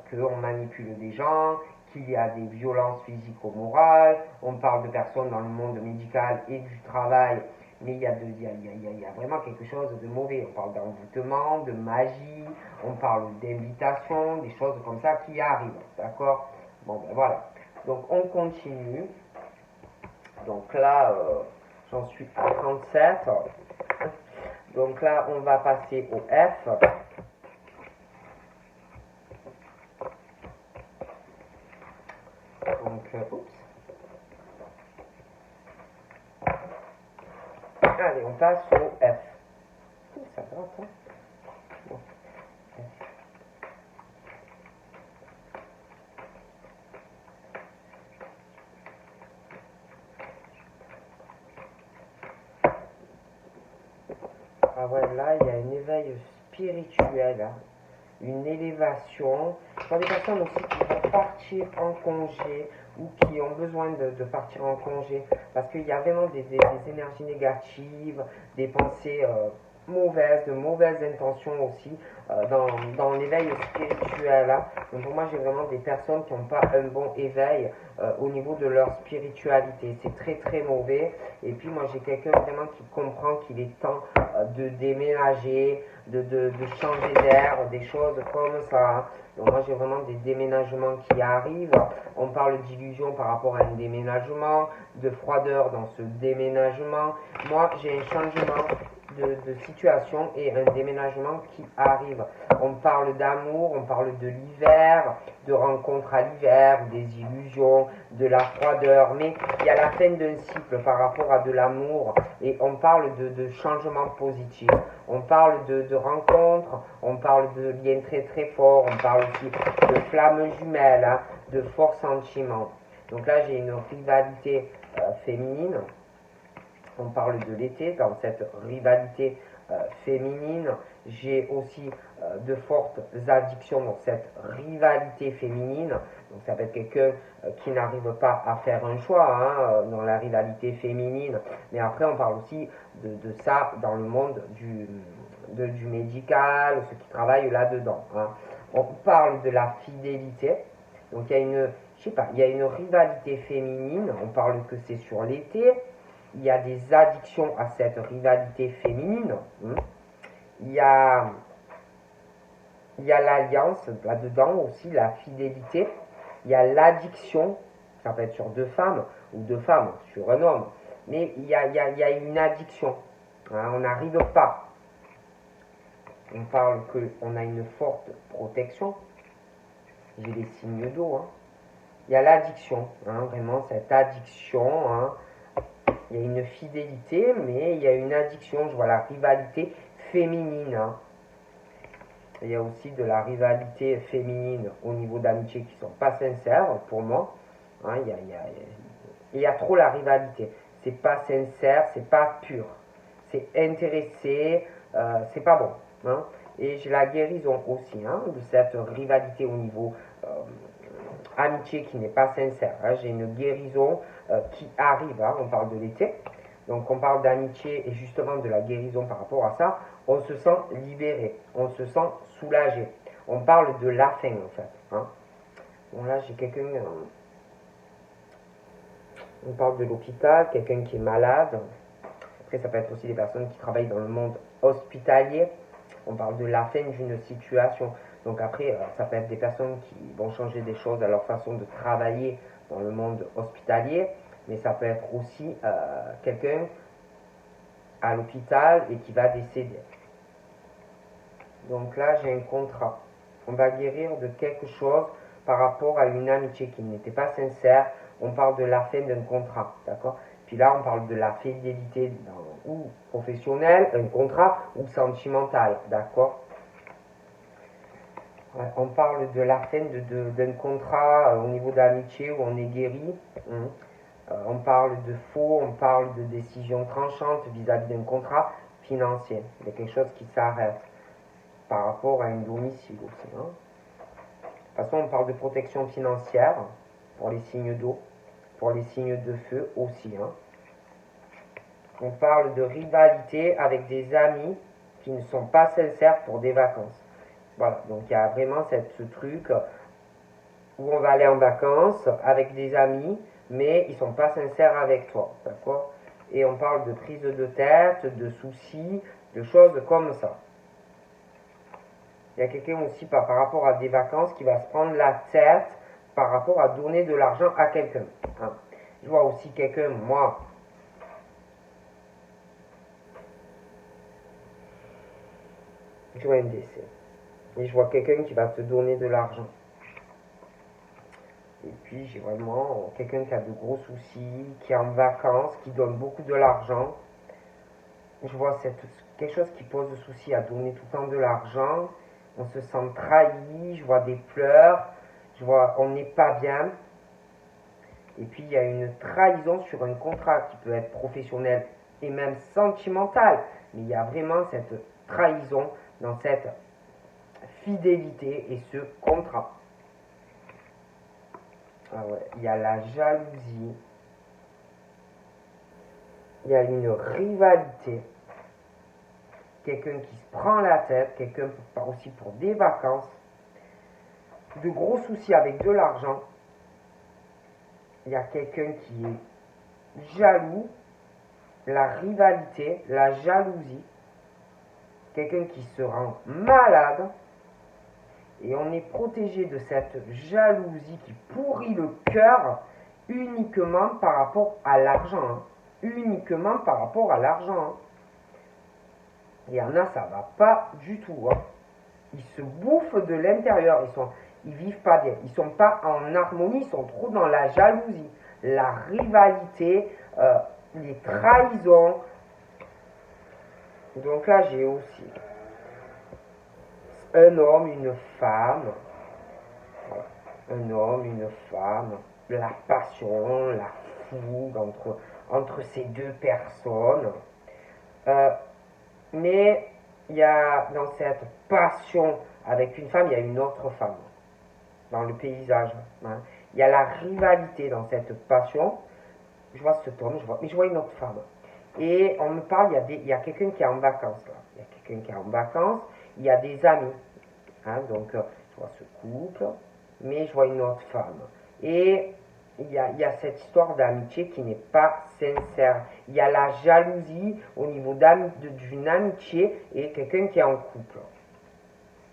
Qu'on manipule des gens, qu'il y a des violences physico-morales. On parle de personnes dans le monde médical et du travail, mais il y a vraiment quelque chose de mauvais. On parle d'envoûtement, de magie, on parle d'invitation, des choses comme ça qui arrivent, d'accord? Bon, ben voilà. Donc on continue. Donc là, j'en suis à 37. Donc là, on va passer au F. Donc, oups. Allez, on passe au F. Ça gratte, hein? Bon. F. Ah ouais, là, il y a un éveil spirituel, hein. Une élévation. Je vois des personnes aussi qui vont partir en congé ou qui ont besoin de partir en congé parce qu'il y a vraiment des énergies négatives, des pensées mauvaises, de mauvaises intentions aussi dans l'éveil spirituel, hein. Donc pour moi, j'ai vraiment des personnes qui n'ont pas un bon éveil au niveau de leur spiritualité. C'est très mauvais. Et puis moi, j'ai quelqu'un vraiment qui comprend qu'il est temps de déménager, de changer d'air, des choses comme ça, hein. Donc moi j'ai vraiment des déménagements qui arrivent. On parle d'illusion par rapport à un déménagement, de froideur dans ce déménagement. Moi j'ai un changement de situation et un déménagement qui arrive. On parle d'amour, on parle de l'hiver, de rencontres à l'hiver, des illusions, de la froideur, mais il y a la fin d'un cycle par rapport à de l'amour et on parle de changements positifs. On parle de rencontres, on parle de liens très forts, on parle aussi de flammes jumelles, hein, de forts sentiments. Donc là, j'ai une rivalité féminine. On parle de l'été, dans cette rivalité féminine. J'ai aussi de fortes addictions dans cette rivalité féminine. Donc ça peut être quelqu'un qui n'arrive pas à faire un choix, hein, dans la rivalité féminine. Mais après, on parle aussi de ça dans le monde du médical, ceux qui travaillent là-dedans, hein. On parle de la fidélité. Donc il y a il y a une rivalité féminine. On parle que c'est sur l'été. Il y a des addictions à cette rivalité féminine. Il y a l'alliance là-dedans aussi, la fidélité. Il y a l'addiction, ça peut être sur deux femmes ou deux femmes sur un homme. Mais il y a une addiction, hein, on n'arrive pas. On parle qu'on a une forte protection. j'ai les signes d'eau. Hein. Il y a l'addiction, hein, vraiment cette addiction. Hein. Il y a une fidélité, mais il y a une addiction. Je vois la rivalité féminine. Hein. Il y a aussi de la rivalité féminine au niveau d'amitié qui ne sont pas sincères pour moi. Hein, il y a trop la rivalité. C'est pas sincère, c'est pas pur. C'est intéressé, c'est pas bon. Hein. Et j'ai la guérison aussi hein, de cette rivalité au niveau amitié qui n'est pas sincère. Hein. J'ai une guérison qui arrive. Hein. On parle de l'été. Donc on parle d'amitié et justement de la guérison par rapport à ça. On se sent libéré, on se sent soulagé. On parle de la fin en fait. Hein. Bon là j'ai quelqu'un, on parle de l'hôpital, quelqu'un qui est malade. Après ça peut être aussi des personnes qui travaillent dans le monde hospitalier. On parle de la fin d'une situation. Donc après ça peut être des personnes qui vont changer des choses à leur façon de travailler dans le monde hospitalier. Mais ça peut être aussi quelqu'un à l'hôpital et qui va décéder. Donc là, j'ai un contrat. On va guérir de quelque chose par rapport à une amitié qui n'était pas sincère. On parle de la fin d'un contrat, d'accord? Puis là, on parle de la fidélité ou professionnelle, un contrat, ou sentimental, d'accord? Ouais, on parle de la fin d'un contrat au niveau d'amitié où on est guéri. On parle de faux, on parle de décision tranchante vis-à-vis d'un contrat financier. Il y a quelque chose qui s'arrête par rapport à un domicile aussi. Hein. De toute façon, on parle de protection financière pour les signes d'eau, pour les signes de feu aussi. Hein. On parle de rivalité avec des amis qui ne sont pas sincères pour des vacances. Voilà, donc il y a vraiment ce truc où on va aller en vacances avec des amis, mais ils ne sont pas sincères avec toi, d'accord? Et on parle de prise de tête, de soucis, de choses comme ça. Il y a quelqu'un aussi par rapport à des vacances qui va se prendre la tête par rapport à donner de l'argent à quelqu'un. Hein. Je vois aussi quelqu'un, moi, je vois un décès. Et je vois quelqu'un qui va te donner de l'argent. Et puis j'ai vraiment quelqu'un qui a de gros soucis, qui est en vacances, qui donne beaucoup de l'argent. Je vois quelque chose qui pose souci à donner tout le temps de l'argent. On se sent trahi, je vois des pleurs, je vois on n'est pas bien. Et puis il y a une trahison sur un contrat qui peut être professionnel et même sentimental. Mais il y a vraiment cette trahison dans cette fidélité et ce contrat. Ah ouais, il y a la jalousie, il y a une rivalité, quelqu'un qui se prend la tête, quelqu'un aussi pour des vacances, de gros soucis avec de l'argent, il y a quelqu'un qui est jaloux, la rivalité, la jalousie, quelqu'un qui se rend malade, et on est protégé de cette jalousie qui pourrit le cœur uniquement par rapport à l'argent. Hein. Uniquement par rapport à l'argent. Hein. Il y en a, ça va pas du tout. Hein. Ils se bouffent de l'intérieur. Ils vivent pas bien. Ils sont pas en harmonie. Ils sont trop dans la jalousie, la rivalité, les trahisons. Donc là, j'ai aussi un homme, une femme. Voilà. Un homme, une femme. La passion, la fougue entre ces deux personnes. Mais il y a dans cette passion avec une femme, il y a une autre femme dans le paysage. Hein. Il y a la rivalité dans cette passion. Je vois cet homme, mais je vois une autre femme. Et on me parle, il y a quelqu'un qui est en vacances là. Il y a quelqu'un qui est en vacances, il y a des amis. Hein, donc je vois ce couple, mais je vois une autre femme. Et il y a cette histoire d'amitié qui n'est pas sincère. Il y a la jalousie au niveau d'une amitié et quelqu'un qui est en couple.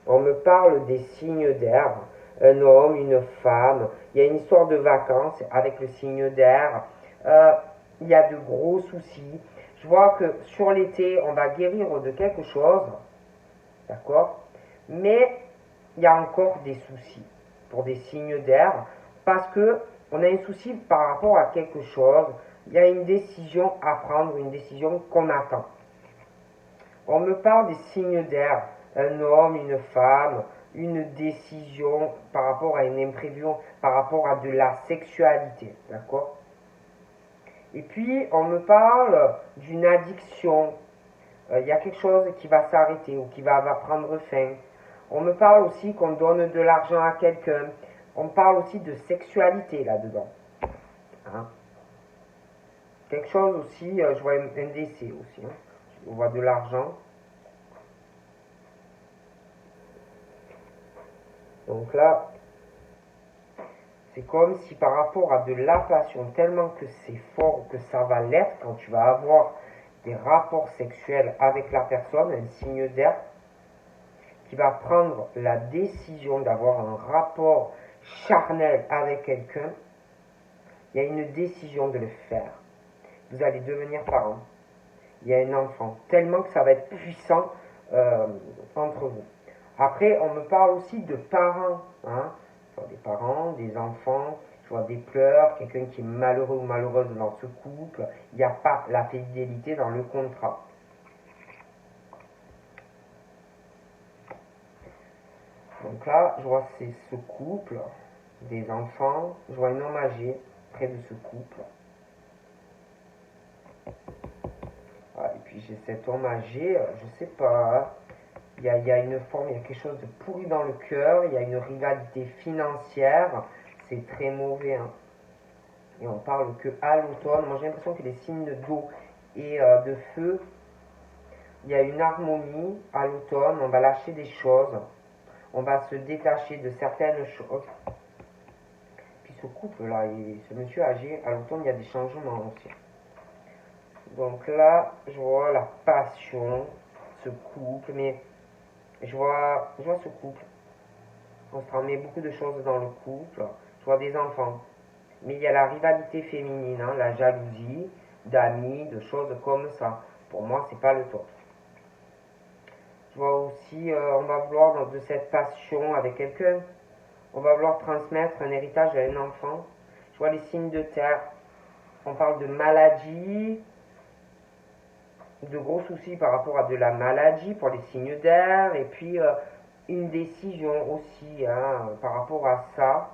On me parle des signes d'air, un homme, une femme. Il y a une histoire de vacances avec le signe d'air. Il y a de gros soucis. Je vois que sur l'été, on va guérir de quelque chose. D'accord? Mais il y a encore des soucis. pour des signes d'air, parce que on a un souci par rapport à quelque chose, il y a une décision à prendre, une décision qu'on attend. On me parle des signes d'air, un homme, une femme, une décision par rapport à une imprévu, par rapport à de la sexualité, d'accord? Et puis, on me parle d'une addiction, il y a quelque chose qui va s'arrêter ou qui va prendre fin. On me parle aussi qu'on donne de l'argent à quelqu'un. On parle aussi de sexualité là-dedans. Hein? Quelque chose aussi, je vois un décès aussi. Hein? On voit de l'argent. Donc là, c'est comme si par rapport à de la passion, tellement que c'est fort, que ça va l'être, quand tu vas avoir des rapports sexuels avec la personne, un signe d'air, qui va prendre la décision d'avoir un rapport charnel avec quelqu'un, il y a une décision de le faire. Vous allez devenir parent. Il y a un enfant. Tellement que ça va être puissant entre vous. Après, on me parle aussi de parents. Hein? Je vois des parents, des enfants, je vois des pleurs, quelqu'un qui est malheureux ou malheureuse dans ce couple. Il n'y a pas la fidélité dans le contrat. Donc là, je vois c'est ce couple, des enfants, je vois un homme âgé près de ce couple. Ah, et puis j'ai cet homme âgé, je sais pas, il y a une forme, il y a quelque chose de pourri dans le cœur, il y a une rivalité financière, c'est très mauvais. Hein. Et on parle que à l'automne, moi j'ai l'impression que les signes d'eau et de feu, il y a une harmonie à l'automne, on va lâcher des choses, on va se détacher de certaines choses. Puis ce couple-là, ce monsieur âgé, à l'automne, il y a des changements aussi. Donc là, je vois la passion, ce couple, mais je vois ce couple. On se transmet beaucoup de choses dans le couple. Je vois des enfants. Mais il y a la rivalité féminine, hein, la jalousie, d'amis, de choses comme ça. Pour moi, c'est pas le top. Je vois aussi, on va vouloir de cette passion avec quelqu'un. On va vouloir transmettre un héritage à un enfant. Je vois les signes de terre. On parle de maladie, de gros soucis par rapport à de la maladie pour les signes d'air, et puis une décision aussi hein, par rapport à ça.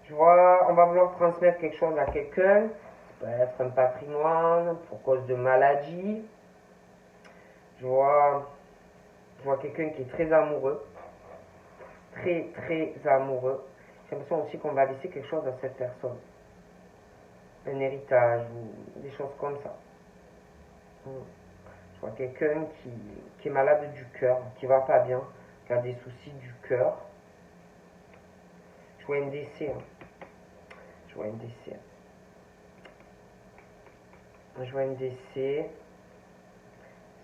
Je vois, on va vouloir transmettre quelque chose à quelqu'un, ça peut être un patrimoine pour cause de maladie. Je vois quelqu'un qui est très amoureux, très très amoureux. J'ai l'impression aussi qu'on va laisser quelque chose à cette personne, un héritage ou des choses comme ça. Je vois quelqu'un qui est malade du cœur, qui va pas bien, qui a des soucis du cœur. Je vois un décès. Hein. Je vois un décès. Je vois un décès.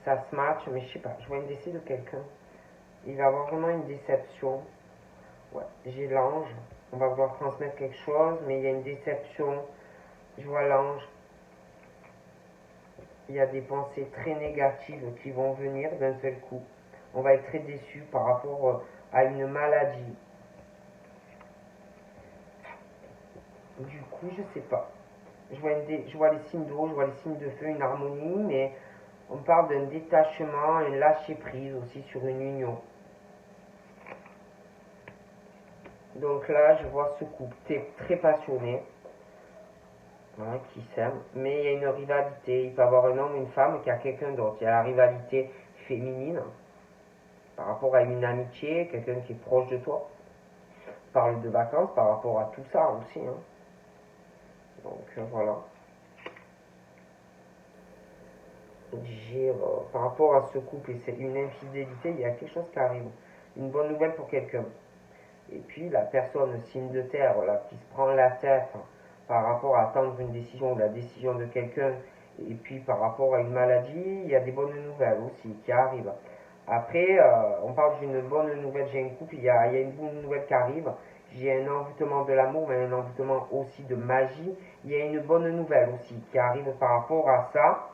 Ça se match, mais je sais pas. Je vois un décès de quelqu'un. Il va avoir vraiment une déception. Ouais, j'ai l'ange. On va vouloir transmettre quelque chose, mais il y a une déception. Je vois l'ange. Il y a des pensées très négatives qui vont venir d'un seul coup. On va être très déçu par rapport à une maladie. Du coup, je sais pas. Je vois les signes d'eau, je vois les signes de feu, une harmonie, mais on parle d'un détachement, un lâcher prise aussi sur une union. Donc là, je vois ce couple très passionné, hein, qui s'aime, mais il y a une rivalité. Il peut y avoir un homme, une femme qui a quelqu'un d'autre. Il y a la rivalité féminine par rapport à une amitié, quelqu'un qui est proche de toi. On parle de vacances par rapport à tout ça aussi. Hein. Donc voilà. Par rapport à ce couple et c'est une infidélité, il y a quelque chose qui arrive. Une bonne nouvelle pour quelqu'un. Et puis la personne, signe de terre, là, qui se prend la tête hein, par rapport à attendre une décision ou la décision de quelqu'un, et puis par rapport à une maladie, il y a des bonnes nouvelles aussi qui arrivent. Après, on parle d'une bonne nouvelle, j'ai un couple, il y a une bonne nouvelle qui arrive, j'ai un envoûtement de l'amour, mais un envoûtement aussi de magie, il y a une bonne nouvelle aussi qui arrive par rapport à ça.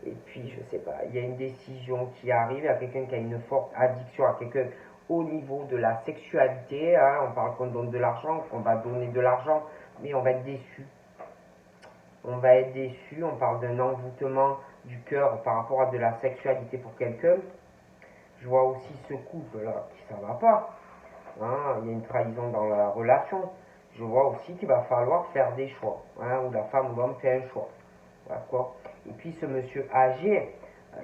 Et puis, je sais pas, il y a une décision qui arrive, il y a quelqu'un qui a une forte addiction à quelqu'un au niveau de la sexualité, hein, on parle qu'on donne de l'argent, qu'on va donner de l'argent, mais on va être déçu. On va être déçu, on parle d'un envoûtement du cœur par rapport à de la sexualité pour quelqu'un. Je vois aussi ce couple-là qui ça va pas. Hein, il y a une trahison dans la relation. Je vois aussi qu'il va falloir faire des choix, hein, où la femme ou l'homme fait un choix. D'accord. Et puis ce monsieur âgé,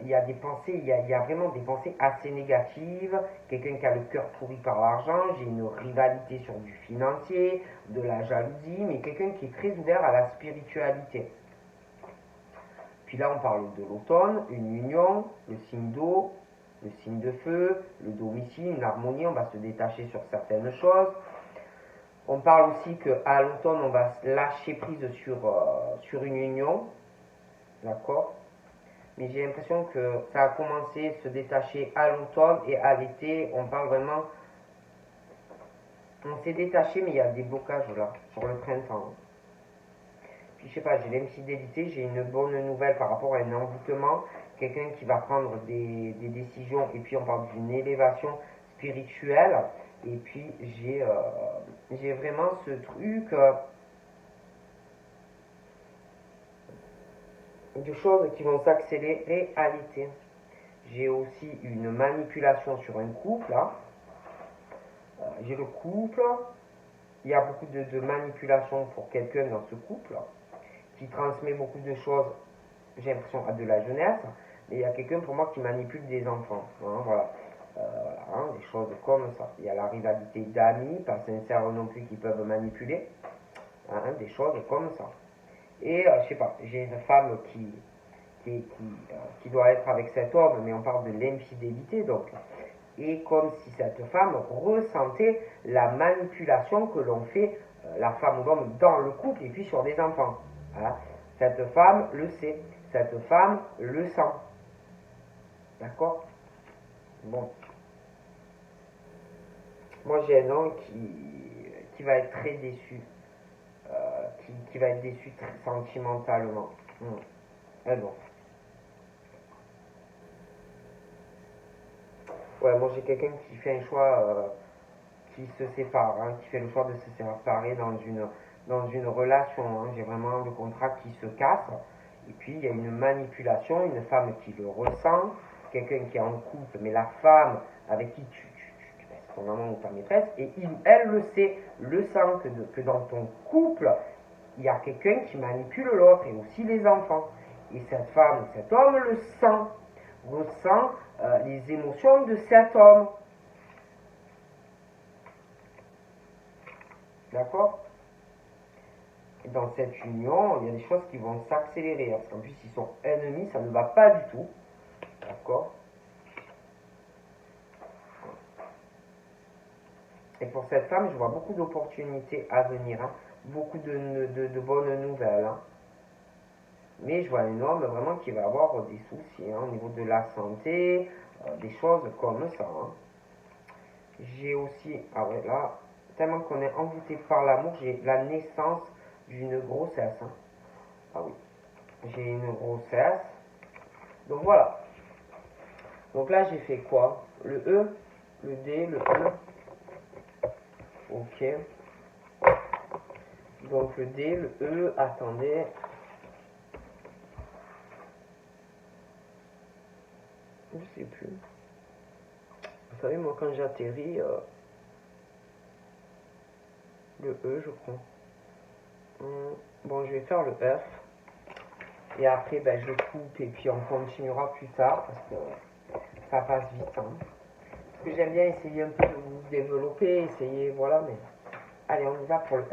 il y a des pensées, il y a vraiment des pensées assez négatives. Quelqu'un qui a le cœur pourri par l'argent, j'ai une rivalité sur du financier, de la jalousie, mais quelqu'un qui est très ouvert à la spiritualité. Puis là, on parle de l'automne, une union, le signe d'eau, le signe de feu, le domicile, une harmonie, on va se détacher sur certaines choses. On parle aussi qu'à l'automne, on va se lâcher prise sur une union, d'accord. Mais j'ai l'impression que ça a commencé à se détacher à l'automne et à l'été, on parle vraiment... On s'est détaché, mais il y a des blocages là, sur le printemps. Puis je sais pas, j'ai l'infidélité, j'ai une bonne nouvelle par rapport à un envoûtement, quelqu'un qui va prendre des décisions, et puis on parle d'une élévation spirituelle, et puis j'ai vraiment ce truc de choses qui vont s'accélérer à l'été. J'ai aussi une manipulation sur un couple, là. J'ai le couple, il y a beaucoup de manipulation pour quelqu'un dans ce couple, qui transmet beaucoup de choses, j'ai l'impression, à de la jeunesse, mais il y a quelqu'un pour moi qui manipule des enfants. Hein, voilà. Des choses comme ça. Il y a la rivalité d'amis, pas sincères non plus, qui peuvent manipuler. Hein, des choses comme ça. Et je sais pas, j'ai une femme qui doit être avec cet homme, mais on parle de l'infidélité, donc. Et comme si cette femme ressentait la manipulation que l'on fait, la femme ou l'homme, dans le couple et puis sur des enfants. Hein. Cette femme le sait, cette femme le sent. D'accord. Bon. Moi j'ai un homme qui va être très déçu, qui va être déçu très sentimentalement. Mais bon. Ouais, moi j'ai quelqu'un qui fait un choix, qui se sépare, hein, qui fait le choix de se séparer dans une relation. Hein. J'ai vraiment le contrat qui se casse. Et puis il y a une manipulation, une femme qui le ressent, quelqu'un qui est en couple, mais la femme avec qui tu c'est ton amant ou ta maîtresse, et elle le sait, le sent que dans ton couple, il y a quelqu'un qui manipule l'autre, et aussi les enfants. Et cette femme, cet homme le sent, ressent les émotions de cet homme. D'accord. Et dans cette union, il y a des choses qui vont s'accélérer, parce qu'en plus ils sont ennemis, ça ne va pas du tout. D'accord. Et pour cette femme, je vois beaucoup d'opportunités à venir, hein. Beaucoup de bonnes nouvelles. Hein. Mais je vois un homme vraiment qui va avoir des soucis, hein, au niveau de la santé, des choses comme ça. Hein. J'ai aussi, ah ouais, là, tellement qu'on est envoûté par l'amour, j'ai la naissance d'une grossesse. Hein. Ah oui, j'ai une grossesse. Donc voilà. Donc là, j'ai fait quoi? Le E, le D, le E. Ok. Donc le D, le E, attendez. Je sais plus. Vous savez, moi, quand j'atterris, le E, je crois. Bon, je vais faire le F. Et après, ben, je coupe et puis on continuera plus tard parce que ça passe vite. Hein. Parce que j'aime bien essayer un peu de vous développer, essayer, voilà, mais... Allez, on y va pour le F.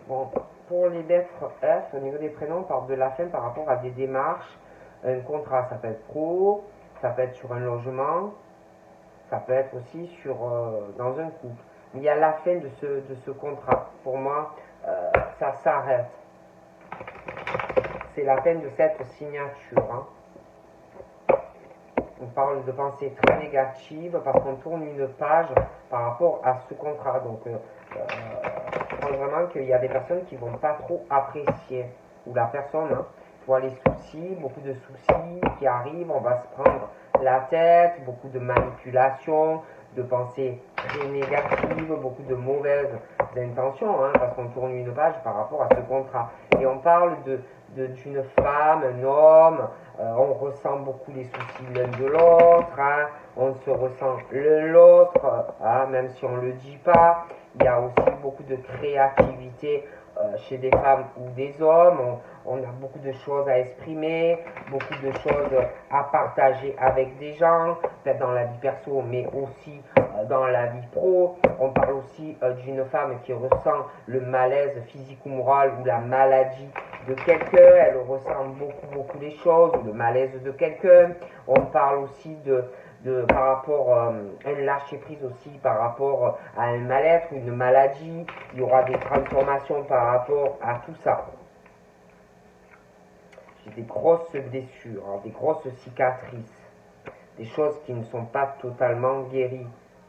Bon, pour les lettres F, au niveau des prénoms, on parle de la fin par rapport à des démarches. Un contrat, ça peut être pro, ça peut être sur un logement, ça peut être aussi dans un couple. Mais il y a la fin de ce contrat. Pour moi, ça s'arrête. C'est la fin de cette signature. Hein. On parle de pensée très négative parce qu'on tourne une page par rapport à ce contrat. Donc, pense vraiment qu'il y a des personnes qui vont pas trop apprécier, ou la personne, hein, tu vois les soucis, beaucoup de soucis qui arrivent, on va se prendre la tête, beaucoup de manipulation, de pensées très négatives, beaucoup de mauvaises intentions, hein, parce qu'on tourne une page par rapport à ce contrat. Et on parle d'une femme, un homme, on ressent beaucoup les soucis l'un de l'autre, hein, on se ressent l'un l'autre, hein, même si on ne le dit pas. Il y a aussi beaucoup de créativité chez des femmes ou des hommes. On a beaucoup de choses à exprimer, beaucoup de choses à partager avec des gens, peut-être dans la vie perso, mais aussi dans la vie pro. On parle aussi d'une femme qui ressent le malaise physique ou moral ou la maladie de quelqu'un. Elle ressent beaucoup les choses, ou le malaise de quelqu'un. On parle aussi par rapport à un lâcher prise aussi par rapport à un mal-être, une maladie. Il y aura des transformations par rapport à tout ça. J'ai des grosses blessures, hein, des grosses cicatrices, des choses qui ne sont pas totalement guéries,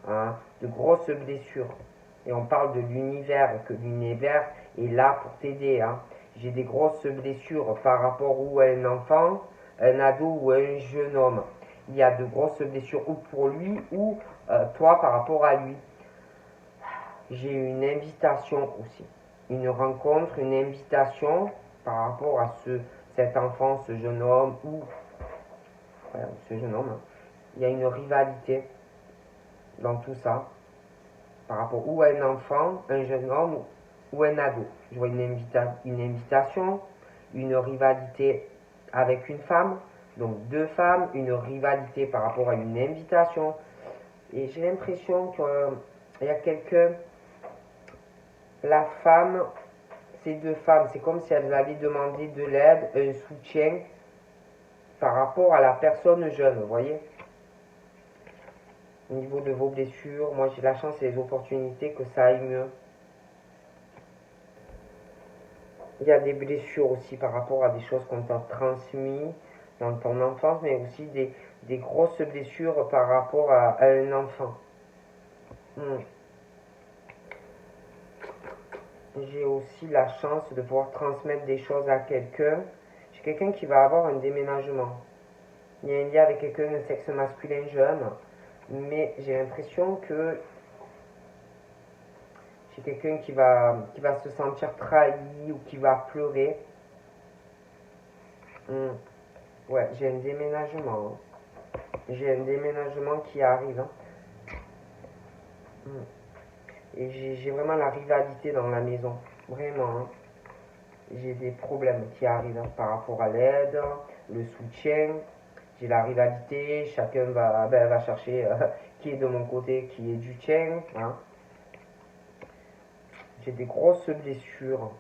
hein, de grosses blessures. Et on parle de l'univers, que l'univers est là pour t'aider. Hein. J'ai des grosses blessures par rapport à un enfant, un ado ou un jeune homme. Il y a de grosses blessures ou pour lui ou toi par rapport à lui. J'ai une invitation aussi, une rencontre, une invitation par rapport à cet enfant, ce jeune homme ou ce jeune homme. Hein. Il y a une rivalité dans tout ça par rapport ou à un enfant, un jeune homme ou un ado. Je vois une invitation, une rivalité avec une femme, donc deux femmes, une rivalité par rapport à une invitation. Et j'ai l'impression qu'il y a quelqu'un, la femme, ces deux femmes, c'est comme si elles allaient demander de l'aide, un soutien par rapport à la personne jeune, vous voyez. Au niveau de vos blessures, moi j'ai la chance et les opportunités que ça aille mieux. Il y a des blessures aussi par rapport à des choses qu'on t'a transmises dans ton enfance, mais aussi des grosses blessures par rapport à un enfant. J'ai aussi la chance de pouvoir transmettre des choses à quelqu'un. J'ai quelqu'un qui va avoir un déménagement. Il y a un lien avec quelqu'un de sexe masculin jeune, mais j'ai l'impression que j'ai quelqu'un qui va se sentir trahi ou qui va pleurer. Ouais, j'ai un déménagement. J'ai un déménagement qui arrive. Et j'ai vraiment la rivalité dans la maison. Vraiment. Hein. J'ai des problèmes qui arrivent par rapport à l'aide, le soutien. J'ai la rivalité. Chacun va chercher qui est de mon côté, qui est du tien. Hein. J'ai des grosses blessures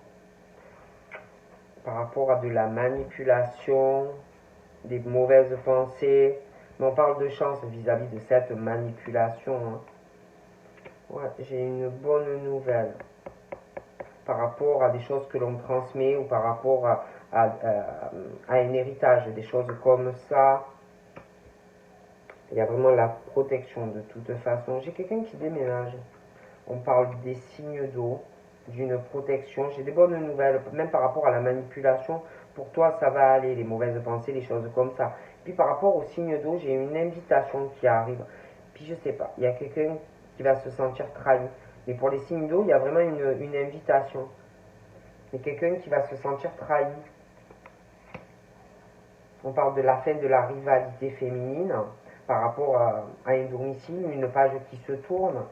par rapport à de la manipulation, des mauvaises pensées. Mais on parle de chance vis-à-vis de cette manipulation. Hein. Ouais, j'ai une bonne nouvelle par rapport à des choses que l'on transmet ou par rapport à un héritage, des choses comme ça. Il y a vraiment la protection de toute façon. J'ai quelqu'un qui déménage. On parle des signes d'eau, d'une protection. J'ai des bonnes nouvelles, même par rapport à la manipulation. Pour toi, ça va aller, les mauvaises pensées, les choses comme ça. Puis par rapport aux signes d'eau, j'ai une invitation qui arrive. Puis je sais pas, il y a quelqu'un qui va se sentir trahi. Mais pour les signes d'eau, il y a vraiment une invitation. Il y a quelqu'un qui va se sentir trahi. On parle de la fin de la rivalité féminine par rapport à un domicile, une page qui se tourne.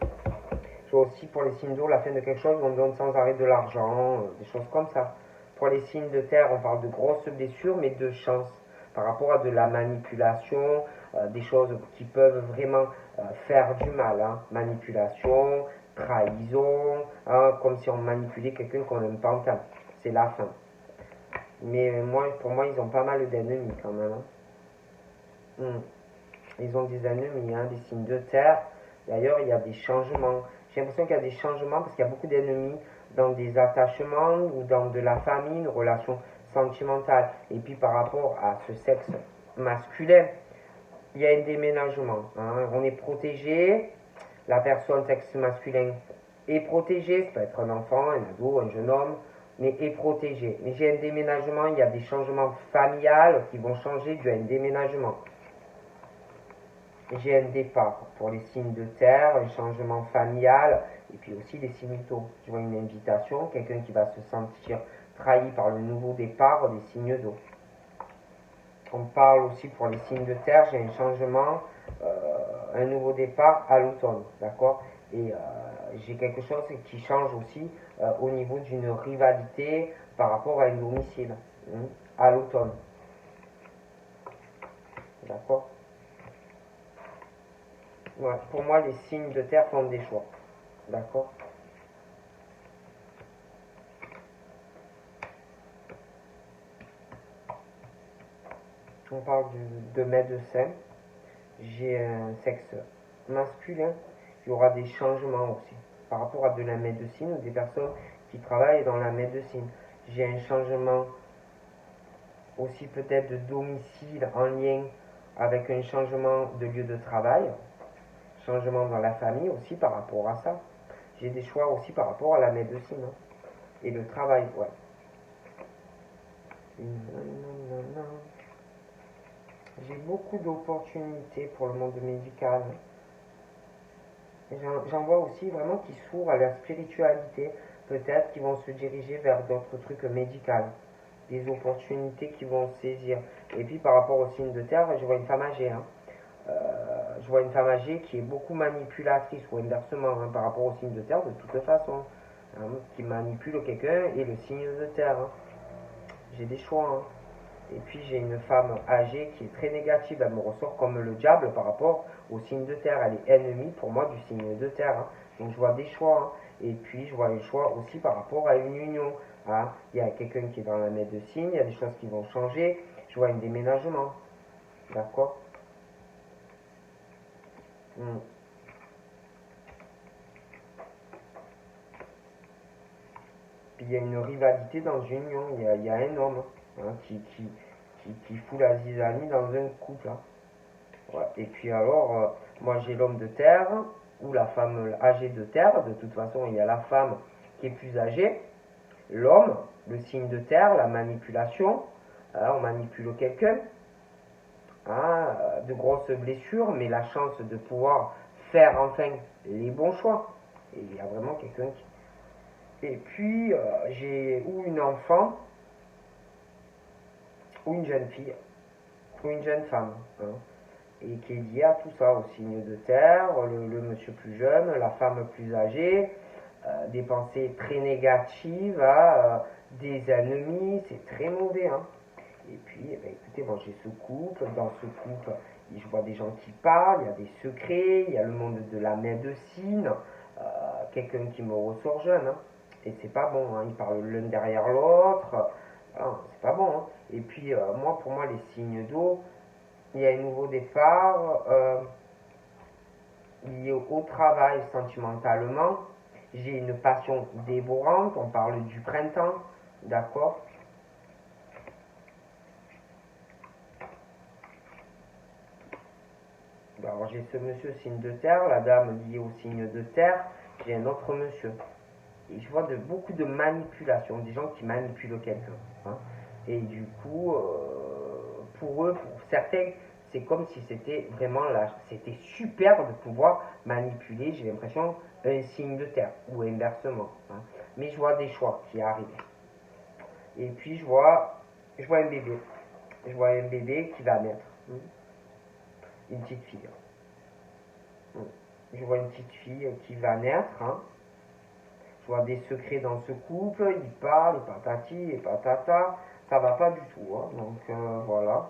Je vois aussi pour les signes d'eau la fin de quelque chose où on donne sans arrêt de l'argent, des choses comme ça. Pour les signes de terre, on parle de grosses blessures, mais de chance. Par rapport à de la manipulation, des choses qui peuvent vraiment faire du mal. Hein. Manipulation, trahison, hein, comme si on manipulait quelqu'un qu'on n'aime pas. C'est la fin. Mais pour moi, ils ont pas mal d'ennemis quand même. Hein. Ils ont des ennemis, hein, des signes de terre. D'ailleurs, il y a des changements. J'ai l'impression qu'il y a des changements parce qu'il y a beaucoup d'ennemis dans des attachements ou dans de la famille, une relation sentimentale. Et puis par rapport à ce sexe masculin, il y a un déménagement. Hein. On est protégé, La personne sexe masculin est protégée, ça peut être un enfant, un ado, un jeune homme, mais est protégé. Mais j'ai un déménagement, il y a des changements familiales qui vont changer dû à un déménagement. J'ai un départ pour les signes de terre, un changement familial, et puis aussi les signes d'eau. Je vois une invitation, quelqu'un qui va se sentir trahi par le nouveau départ des signes d'eau. On parle aussi pour les signes de terre, j'ai un changement, un nouveau départ à l'automne, d'accord? Et j'ai quelque chose qui change aussi au niveau d'une rivalité par rapport à un domicile, à l'automne, d'accord? Ouais, pour moi, les signes de terre font des choix, d'accord? On parle de médecin. J'ai un sexe masculin. Il y aura des changements aussi par rapport à de la médecine ou des personnes qui travaillent dans la médecine. J'ai un changement aussi peut-être de domicile en lien avec un changement de lieu de travail, changement dans la famille aussi par rapport à ça. J'ai des choix aussi par rapport à la médecine et le travail, ouais. J'ai beaucoup d'opportunités pour le monde médical. J'en vois aussi vraiment qui s'ouvrent à la spiritualité, peut-être qui vont se diriger vers d'autres trucs médicaux, des opportunités qui vont saisir. Et puis par rapport au signe de terre, je vois une femme âgée. Je vois une femme âgée qui est beaucoup manipulatrice, ou inversement, par rapport au signe de terre, de toute façon, qui manipule quelqu'un et le signe de terre. J'ai des choix. Et puis j'ai une femme âgée qui est très négative, elle me ressort comme le diable par rapport au signe de terre. Elle est ennemie pour moi du signe de terre. Donc je vois des choix. Et puis je vois les choix aussi par rapport à une union. Il y a quelqu'un qui est dans la médecine, il y a des choses qui vont changer. Je vois un déménagement. D'accord. Puis il y a une rivalité dans une union. Il y a un homme qui fout la zizanie dans un couple. Ouais. Et puis alors, moi j'ai l'homme de terre ou la femme âgée de terre. De toute façon, il y a la femme qui est plus âgée, l'homme, le signe de terre, la manipulation. On manipule quelqu'un, de grosses blessures, mais la chance de pouvoir faire enfin les bons choix. Et il y a vraiment quelqu'un qui... Et puis, j'ai ou une enfant, ou une jeune fille, ou une jeune femme. Et qui est lié à tout ça, au signe de terre, le monsieur plus jeune, la femme plus âgée, des pensées très négatives, des ennemis, c'est très mauvais. Et puis, eh ben, écoutez, moi j'ai ce couple, dans ce couple, je vois des gens qui parlent, il y a des secrets, il y a le monde de la médecine, quelqu'un qui me ressort jeune, et c'est pas bon, ils parlent l'un derrière l'autre, c'est pas bon. Et puis, moi, pour moi, les signes d'eau, il y a un nouveau départ lié au travail sentimentalement. J'ai une passion dévorante, on parle du printemps, d'accord? Alors j'ai ce monsieur signe de terre, la dame liée au signe de terre, j'ai un autre monsieur. Et je vois beaucoup de manipulation, des gens qui manipulent quelqu'un. Et du coup, pour eux, pour certains, c'est comme si c'était vraiment là, c'était super de pouvoir manipuler, j'ai l'impression, un signe de terre, ou inversement. Mais je vois des choix qui arrivent. Et puis je vois un bébé. Je vois un bébé qui va naître. Une petite fille. Je vois une petite fille qui va naître. Je vois des secrets dans ce couple, ils parlent, et patati et patata. Ça va pas du tout. Donc voilà.